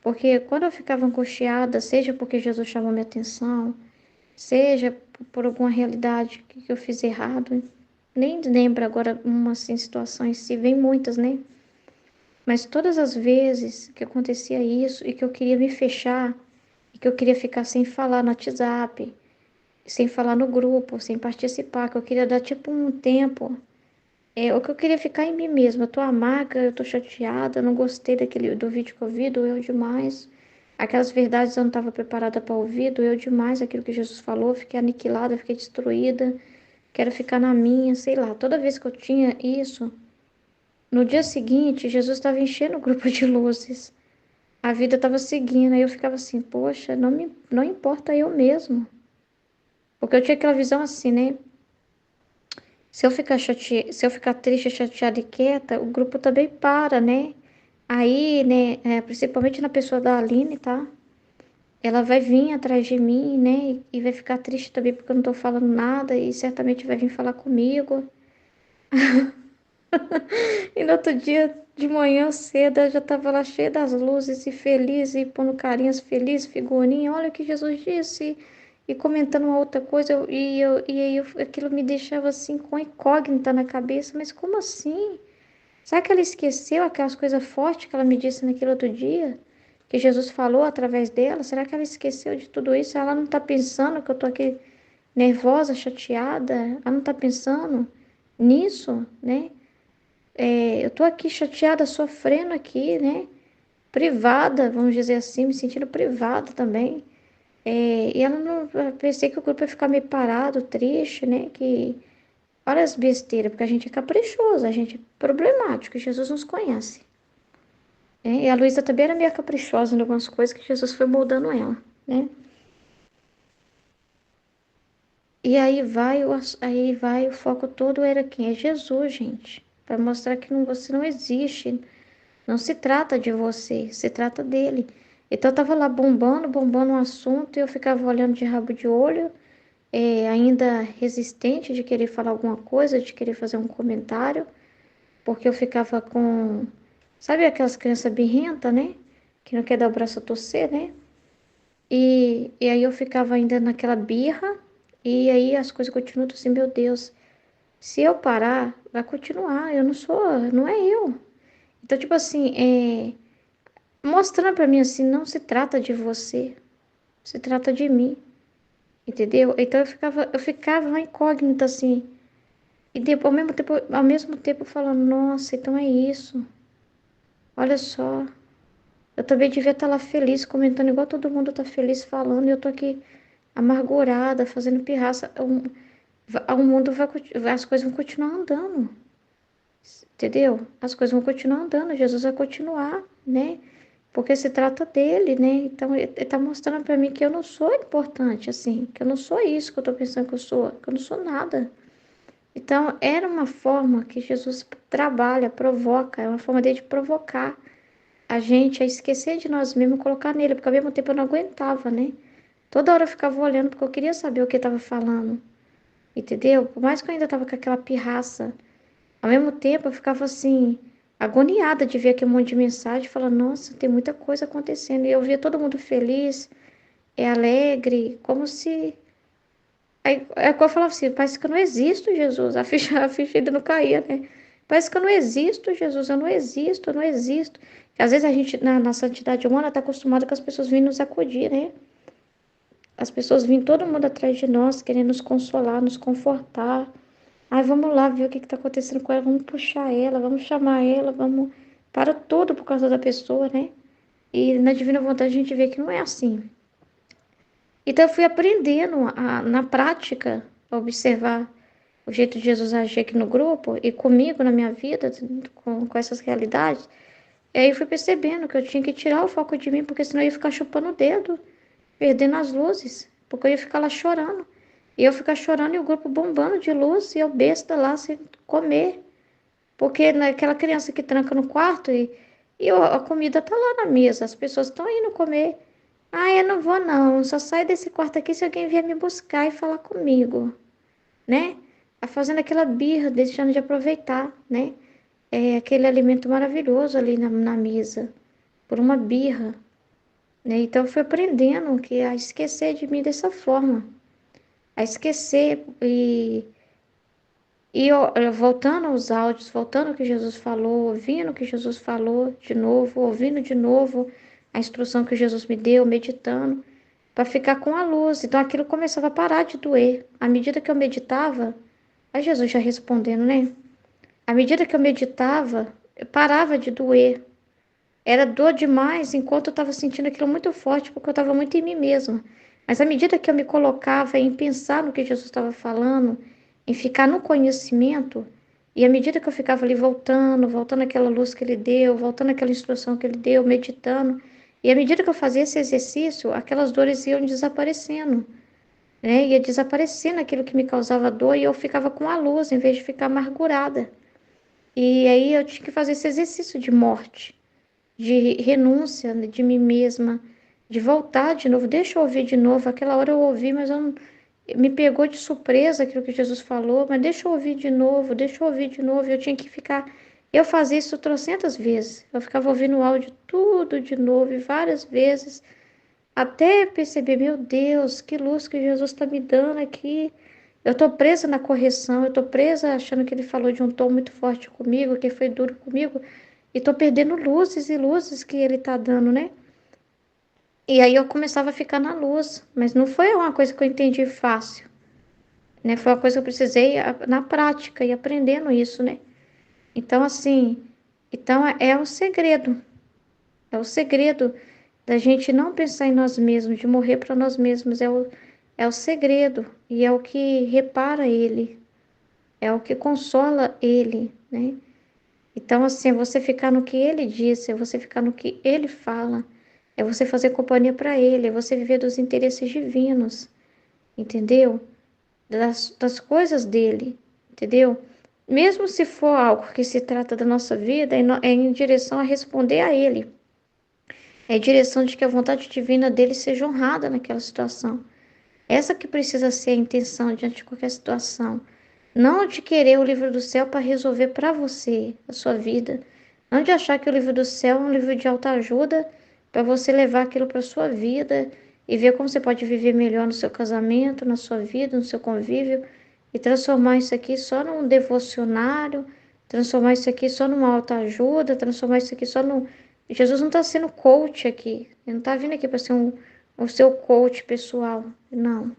Porque quando eu ficava angustiada, seja porque Jesus chamou minha atenção, seja por alguma realidade que eu fiz errado, nem lembro agora uma assim, situação em si, vem muitas, né? Mas todas as vezes que acontecia isso e que eu queria me fechar, e que eu queria ficar sem falar no WhatsApp, sem falar no grupo, sem participar, que eu queria dar tipo um tempo. O que eu queria ficar em mim mesma. Eu tô amarga, eu tô chateada, eu não gostei do vídeo que eu vi, doeu demais. Aquelas verdades eu não estava preparada para ouvir, doeu demais aquilo que Jesus falou, fiquei aniquilada, fiquei destruída, quero ficar na minha, sei lá. Toda vez que eu tinha isso, no dia seguinte, Jesus estava enchendo o grupo de luzes. A vida estava seguindo, aí eu ficava assim, poxa, não importa eu mesmo. Porque eu tinha aquela visão assim, né? Se eu ficar triste, chateada e quieta, o grupo também para, né? Aí, né, principalmente na pessoa da Aline, tá? Ela vai vir atrás de mim, né? E vai ficar triste também porque eu não tô falando nada e certamente vai vir falar comigo. E no outro dia de manhã cedo, eu já tava lá cheia das luzes e feliz e pondo carinhas felizes, figurinha. Olha o que Jesus disse. E comentando uma outra coisa, e aí aquilo me deixava assim com incógnita na cabeça. Mas como assim? Será que ela esqueceu aquelas coisas fortes que ela me disse naquele outro dia? Que Jesus falou através dela? Será que ela esqueceu de tudo isso? Ela não está pensando que eu estou aqui nervosa, chateada? Ela não está pensando nisso, né? Eu estou aqui chateada, sofrendo aqui, né? Privada, vamos dizer assim, me sentindo privada também. E ela não... Eu pensei que o grupo ia ficar meio parado, triste, né? Que... Olha as besteiras, porque a gente é caprichoso, a gente é problemático, Jesus nos conhece. E a Luísa também era meio caprichosa em algumas coisas que Jesus foi moldando ela, né? E aí vai o foco todo era quem? É Jesus, gente. Para mostrar que você não existe. Não se trata de você, se trata dele. Então eu tava lá bombando um assunto e eu ficava olhando de rabo de olho, ainda resistente de querer falar alguma coisa, de querer fazer um comentário, porque eu ficava com, sabe aquelas crianças birrentas, né? Que não quer dar o braço a torcer, né? E aí eu ficava ainda naquela birra, e aí as coisas continuam assim, meu Deus, se eu parar, vai continuar, eu não sou, não é eu. Então, tipo assim, mostrando pra mim assim, não se trata de você, se trata de mim, entendeu? Então eu ficava uma incógnita assim, e depois, ao mesmo tempo falando, nossa, então é isso, olha só, eu também devia estar lá feliz, comentando igual todo mundo tá feliz falando, e eu tô aqui amargurada, fazendo pirraça. O mundo as coisas vão continuar andando, entendeu? As coisas vão continuar andando, Jesus vai continuar, né? Porque se trata dele, né? Então ele tá mostrando para mim que eu não sou importante, assim, que eu não sou isso que eu tô pensando que eu sou, que eu não sou nada. Então era uma forma que Jesus trabalha, provoca, é uma forma dele de provocar a gente a esquecer de nós mesmos e colocar nele, porque ao mesmo tempo eu não aguentava, né? Toda hora eu ficava olhando porque eu queria saber o que estava falando, entendeu? Por mais que eu ainda estava com aquela pirraça, ao mesmo tempo eu ficava assim, agoniada de ver aquele monte de mensagem, falando, nossa, tem muita coisa acontecendo. E eu via todo mundo feliz, alegre, como se. Aí, é que eu falava assim, parece que eu não existo, Jesus. A ficha ainda não caía, né? Parece que eu não existo, Jesus, eu não existo, eu não existo. Às vezes a gente, na santidade humana, está acostumado com as pessoas virem nos acudir, né? As pessoas vêm todo mundo atrás de nós, querendo nos consolar, nos confortar. Ai, vamos lá ver o que está acontecendo com ela, vamos puxar ela, vamos chamar ela, vamos. Para tudo por causa da pessoa, né? E na Divina Vontade a gente vê que não é assim. Então eu fui aprendendo na prática a observar o jeito de Jesus agir aqui no grupo e comigo na minha vida, com essas realidades. E aí eu fui percebendo que eu tinha que tirar o foco de mim, porque senão eu ia ficar chupando o dedo, perdendo as luzes, porque eu ia ficar lá chorando. E eu ficar chorando e o grupo bombando de luz e eu besta lá sem comer. Porque naquela criança que tranca no quarto a comida tá lá na mesa, as pessoas estão indo comer. Ah, eu não vou não, só saio desse quarto aqui se alguém vier me buscar e falar comigo, né? Tá fazendo aquela birra, deixando de aproveitar, né? É aquele alimento maravilhoso ali na mesa, por uma birra, né? Então eu fui aprendendo a esquecer de mim dessa forma, a esquecer e voltando aos áudios, voltando ao que Jesus falou, ouvindo o que Jesus falou de novo, ouvindo de novo a instrução que Jesus me deu, meditando, para ficar com a luz. Então aquilo começava a parar de doer. À medida que eu meditava, a Jesus já respondendo, né? À medida que eu meditava, eu parava de doer. Era dor demais enquanto eu estava sentindo aquilo muito forte, porque eu estava muito em mim mesma. Mas à medida que eu me colocava em pensar no que Jesus estava falando, em ficar no conhecimento, e à medida que eu ficava ali voltando àquela luz que ele deu, voltando àquela instrução que ele deu, meditando, e à medida que eu fazia esse exercício, aquelas dores iam desaparecendo, né? Ia desaparecendo aquilo que me causava dor e eu ficava com a luz, em vez de ficar amargurada. E aí eu tinha que fazer esse exercício de morte, de renúncia de mim mesma, de voltar de novo. Deixa eu ouvir de novo. Aquela hora eu ouvi, mas eu não, me pegou de surpresa aquilo que Jesus falou, mas deixa eu ouvir de novo, deixa eu ouvir de novo. Eu tinha que ficar. Eu fazia isso trocentas vezes. Eu ficava ouvindo o áudio tudo de novo, e várias vezes, até perceber, meu Deus, que luz que Jesus está me dando aqui. Eu estou presa na correção, eu estou presa achando que ele falou de um tom muito forte comigo, que foi duro comigo, e estou perdendo luzes e luzes que ele está dando, né? E aí eu começava a ficar na luz, mas não foi uma coisa que eu entendi fácil, né? Foi uma coisa que eu precisei na prática e aprendendo isso, né? Então, assim, então é o segredo da gente não pensar em nós mesmos, de morrer para nós mesmos, é o segredo e é o que repara ele, é o que consola ele, né? Então, assim, é você ficar no que ele disse, é você ficar no que ele fala, é você fazer companhia para ele, é você viver dos interesses divinos, entendeu? Das coisas dele, entendeu? Mesmo se for algo que se trata da nossa vida, é em direção a responder a ele. É a direção de que a vontade divina dele seja honrada naquela situação. Essa que precisa ser a intenção diante de qualquer situação. Não de querer o livro do céu para resolver para você a sua vida. Não de achar que o livro do céu é um livro de autoajuda para você levar aquilo para sua vida e ver como você pode viver melhor no seu casamento, na sua vida, no seu convívio e transformar isso aqui só num devocionário, transformar isso aqui só numa autoajuda, transformar isso aqui só num... Jesus não está sendo coach aqui. Ele não está vindo aqui para ser o seu coach pessoal. Não.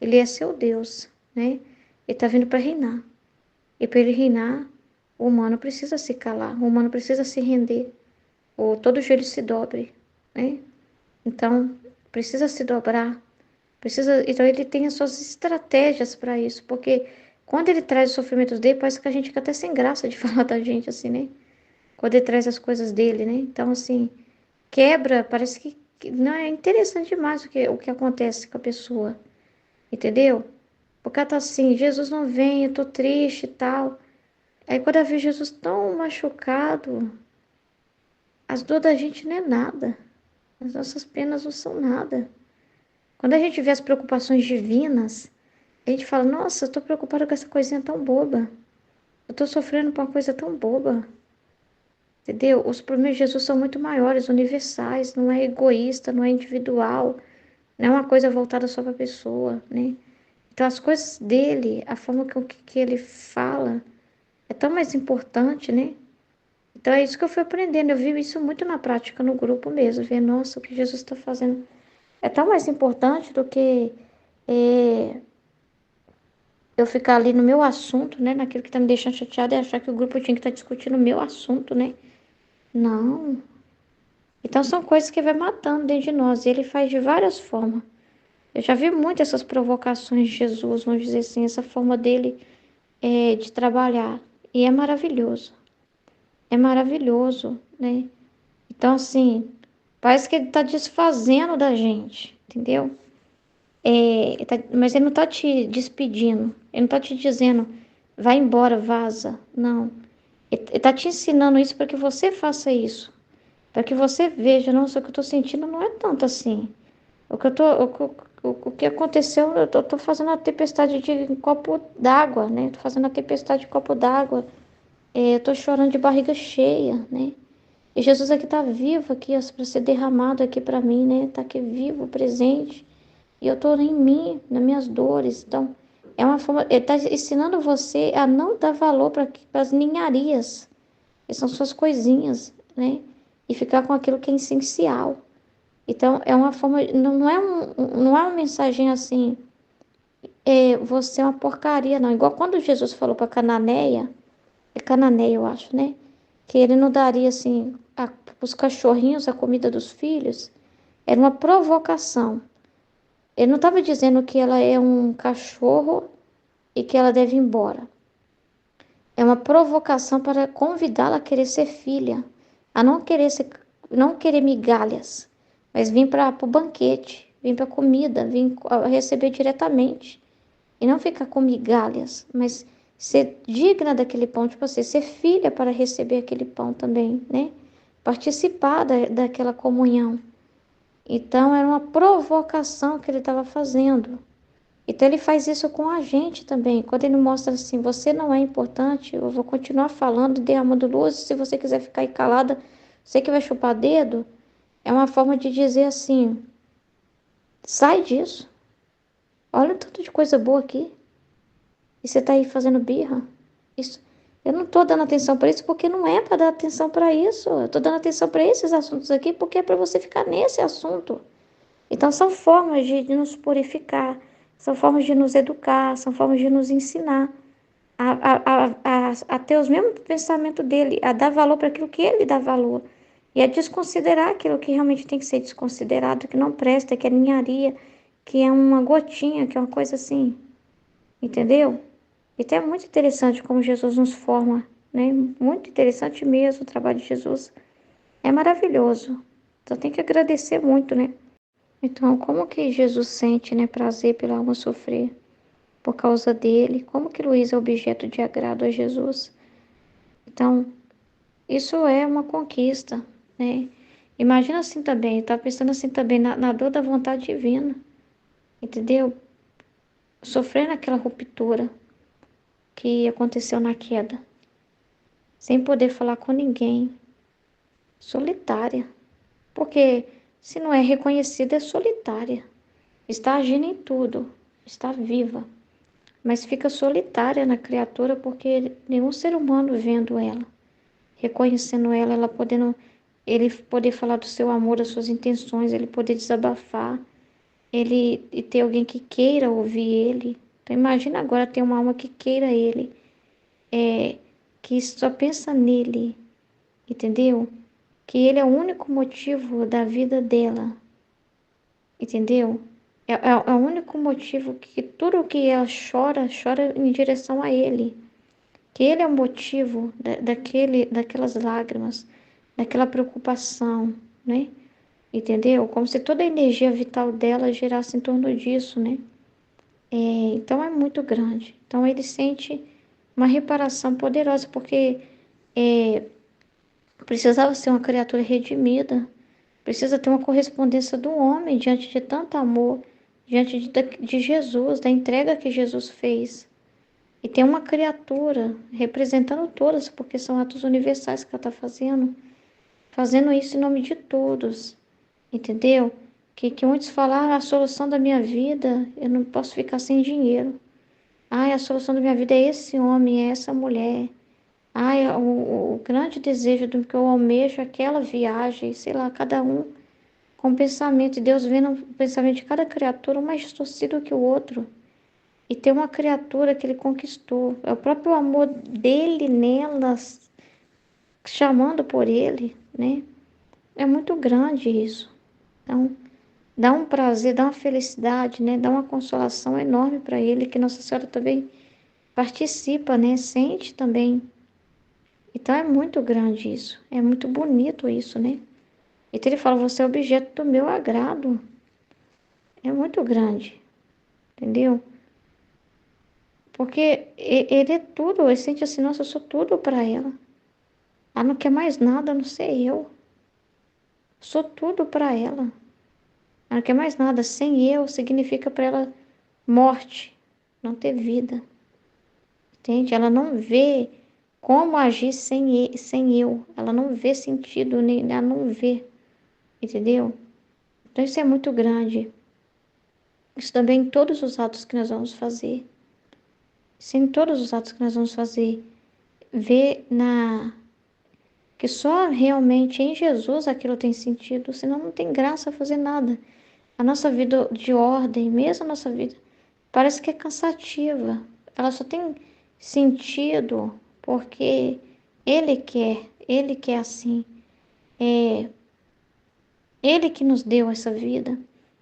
Ele é seu Deus, né? Ele está vindo para reinar. E para ele reinar, o humano precisa se calar, o humano precisa se render, ou todo joelho se dobre, né? Então, precisa se dobrar, precisa. Então, ele tem as suas estratégias para isso, porque quando ele traz os sofrimentos dele, parece que a gente fica até sem graça de falar da gente assim, né? Quando ele traz as coisas dele, né? Então, assim, quebra, parece que não é interessante demais o que acontece com a pessoa, entendeu? Porque ela tá assim, Jesus não vem, eu tô triste e tal. Aí quando eu vi Jesus tão machucado, as dores da gente não é nada. As nossas penas não são nada. Quando a gente vê as preocupações divinas, a gente fala, nossa, eu tô preocupada com essa coisinha tão boba. Eu tô sofrendo por uma coisa tão boba. Entendeu? Os problemas de Jesus são muito maiores, universais, não é egoísta, não é individual, não é uma coisa voltada só para a pessoa, né? Então as coisas dele, a forma que ele fala, é tão mais importante, né? Então é isso que eu fui aprendendo. Eu vi isso muito na prática, no grupo mesmo. Ver, nossa, o que Jesus está fazendo é tão mais importante do que eu ficar ali no meu assunto, né? Naquilo que está me deixando chateada e achar que o grupo tinha que estar discutindo o meu assunto, né? Não. Então são coisas que vai matando dentro de nós. E ele faz de várias formas. Eu já vi muito essas provocações de Jesus, vamos dizer assim, essa forma dele de trabalhar. E é maravilhoso. É maravilhoso, né? Então, assim, parece que ele está desfazendo da gente, entendeu? Mas ele não está te despedindo, ele não está te dizendo, vai embora, vaza. Não. Ele está te ensinando isso para que você faça isso. Para que você veja, nossa, o que eu estou sentindo não é tanto assim. O que aconteceu, eu tô fazendo a tempestade de copo d'água, né? Tô fazendo a tempestade de copo d'água. Eu tô chorando de barriga cheia, né? E Jesus aqui está vivo aqui, para ser derramado aqui para mim, né? Está aqui vivo, presente. E eu estou em mim, nas minhas dores. Então, é uma forma. Ele está ensinando você a não dar valor para as ninharias, que são suas coisinhas, né? E ficar com aquilo que é essencial. Então, é uma forma. Não é uma mensagem assim. Você é uma porcaria, não. Igual quando Jesus falou para Cananeia. É Cananeia, eu acho, né? Que ele não daria assim os cachorrinhos a comida dos filhos. Era uma provocação. Ele não estava dizendo que ela é um cachorro e que ela deve ir embora. É uma provocação para convidá-la a querer ser filha, a não querer migalhas, mas vir para o banquete, vir para a comida, vir a receber diretamente. E não ficar com migalhas, mas ser digna daquele pão, tipo assim, ser filha para receber aquele pão também, né? Participar daquela comunhão. Então, era uma provocação que ele estava fazendo. Então, ele faz isso com a gente também. Quando ele mostra assim, você não é importante, eu vou continuar falando, derramando luz, se você quiser ficar aí calada, você que vai chupar dedo, é uma forma de dizer assim, sai disso. Olha o tanto de coisa boa aqui. E você está aí fazendo birra. Isso. Eu não estou dando atenção para isso porque não é para dar atenção para isso. Eu estou dando atenção para esses assuntos aqui porque é para você ficar nesse assunto. Então, são formas de nos purificar, são formas de nos educar, são formas de nos ensinar a ter os mesmos pensamentos dele, a dar valor para aquilo que ele dá valor. E a desconsiderar aquilo que realmente tem que ser desconsiderado, que não presta, que é ninharia, que é uma gotinha, que é uma coisa assim. Entendeu? Então é muito interessante como Jesus nos forma, né? Muito interessante mesmo o trabalho de Jesus. É maravilhoso. Então tem que agradecer muito, né? Então, como que Jesus sente, né, prazer pela alma sofrer por causa dele? Como que Luís é objeto de agrado a Jesus? Então, isso é uma conquista, né? Imagina assim também, tá pensando assim também na dor da vontade divina, entendeu? Sofrendo aquela ruptura que aconteceu na queda, sem poder falar com ninguém, solitária. Porque se não é reconhecida, é solitária. Está agindo em tudo, está viva, mas fica solitária na criatura porque nenhum ser humano vendo ela, reconhecendo ela, ela podendo, ele poder falar do seu amor, das suas intenções, ele poder desabafar, ele e ter alguém que queira ouvir ele. Então imagina agora ter uma alma que queira ele, é, que só pensa nele, entendeu? Que ele é o único motivo da vida dela, entendeu? É o único motivo que tudo que ela chora, chora em direção a ele. Que ele é o motivo daquelas lágrimas, daquela preocupação, né? Entendeu? Como se toda a energia vital dela girasse em torno disso, né? Então é muito grande. Então ele sente uma reparação poderosa, porque é, precisava ser uma criatura redimida, precisa ter uma correspondência do homem diante de tanto amor, diante de Jesus, da entrega que Jesus fez. E tem uma criatura representando todas, porque são atos universais que ela está fazendo isso em nome de todos, entendeu? Que muitos falaram, a solução da minha vida, eu não posso ficar sem dinheiro. Ai, a solução da minha vida é esse homem, é essa mulher. Ai, o grande desejo do que eu almejo é aquela viagem, sei lá, cada um com o pensamento de Deus, vendo o pensamento de cada criatura um mais distorcido que o outro. E tem uma criatura que ele conquistou. É o próprio amor dele nelas, chamando por ele, né? É muito grande isso. Então, dá um prazer, dá uma felicidade, né? Dá uma consolação enorme para ele, que Nossa Senhora também participa, né? Sente também. Então, é muito grande isso. É muito bonito isso, né? Então, ele fala, você é objeto do meu agrado. É muito grande, entendeu? Porque ele é tudo. Ele sente assim, nossa, eu sou tudo para ela. Ela não quer mais nada, a não ser eu. Sou tudo para ela. Ela não quer mais nada. Sem eu significa para ela morte, não ter vida. Entende? Ela não vê como agir sem eu. Ela não vê sentido, nem, ela não vê. Entendeu? Então isso é muito grande. Isso também em todos os atos que nós vamos fazer. Isso em todos os atos que nós vamos fazer. Ver que só realmente em Jesus aquilo tem sentido, senão não tem graça fazer nada. A nossa vida de ordem, mesmo a nossa vida, parece que é cansativa. Ela só tem sentido porque Ele quer assim. É Ele que nos deu essa vida.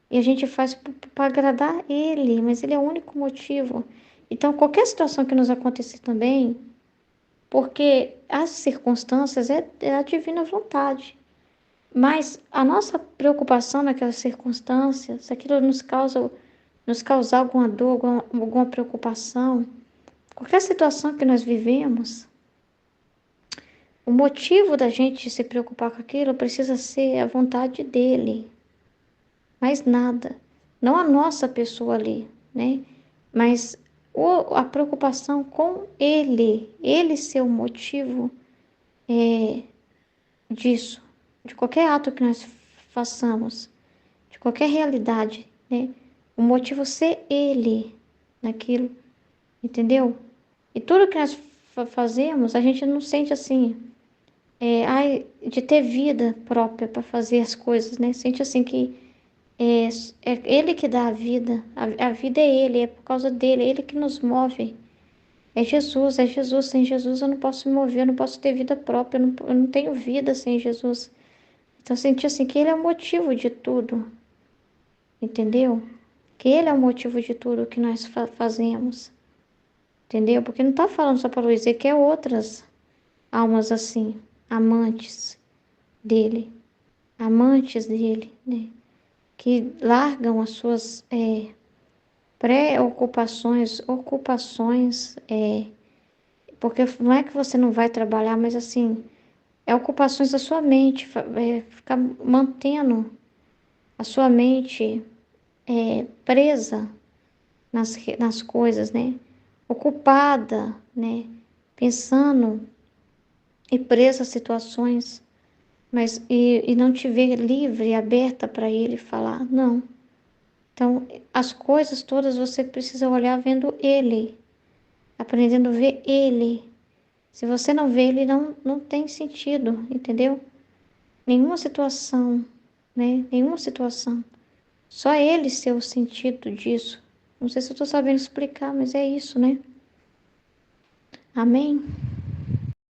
E a gente faz para agradar Ele, mas Ele é o único motivo. Então, qualquer situação que nos acontecer também, porque as circunstâncias é a divina vontade. Mas a nossa preocupação naquelas circunstâncias, se aquilo nos causar alguma dor, alguma preocupação, qualquer situação que nós vivemos, o motivo da gente se preocupar com aquilo precisa ser a vontade dele, mais nada. Não a nossa pessoa ali, né? Mas a preocupação com ele ser o motivo disso, de qualquer ato que nós façamos, de qualquer realidade, né? O motivo ser ele naquilo, entendeu? E tudo que nós fazemos, a gente não sente assim, ai, de ter vida própria para fazer as coisas, né? Sente assim que é, é ele que dá a vida, a vida é ele, é por causa dele, é ele que nos move. É Jesus, é Jesus. Sem Jesus eu não posso me mover, eu não posso ter vida própria, eu não tenho vida sem Jesus. Então, eu senti assim que ele é o motivo de tudo, entendeu? Que ele é o motivo de tudo que nós fazemos, entendeu? Porque não está falando só para Luiz, é que é outras almas assim, dele, amantes dele, né? Que largam as suas preocupações, ocupações, porque não é que você não vai trabalhar, mas assim, É ocupações da sua mente, ficar mantendo a sua mente presa nas coisas, né? Ocupada, né? Pensando e presa a situações, mas e não te ver livre e aberta para ele falar, não. Então, as coisas todas você precisa olhar vendo ele, aprendendo a ver ele. Se você não vê ele, não tem sentido, entendeu? Nenhuma situação, né? Nenhuma situação. Só ele ser o sentido disso. Não sei se eu estou sabendo explicar, mas é isso, né? Amém?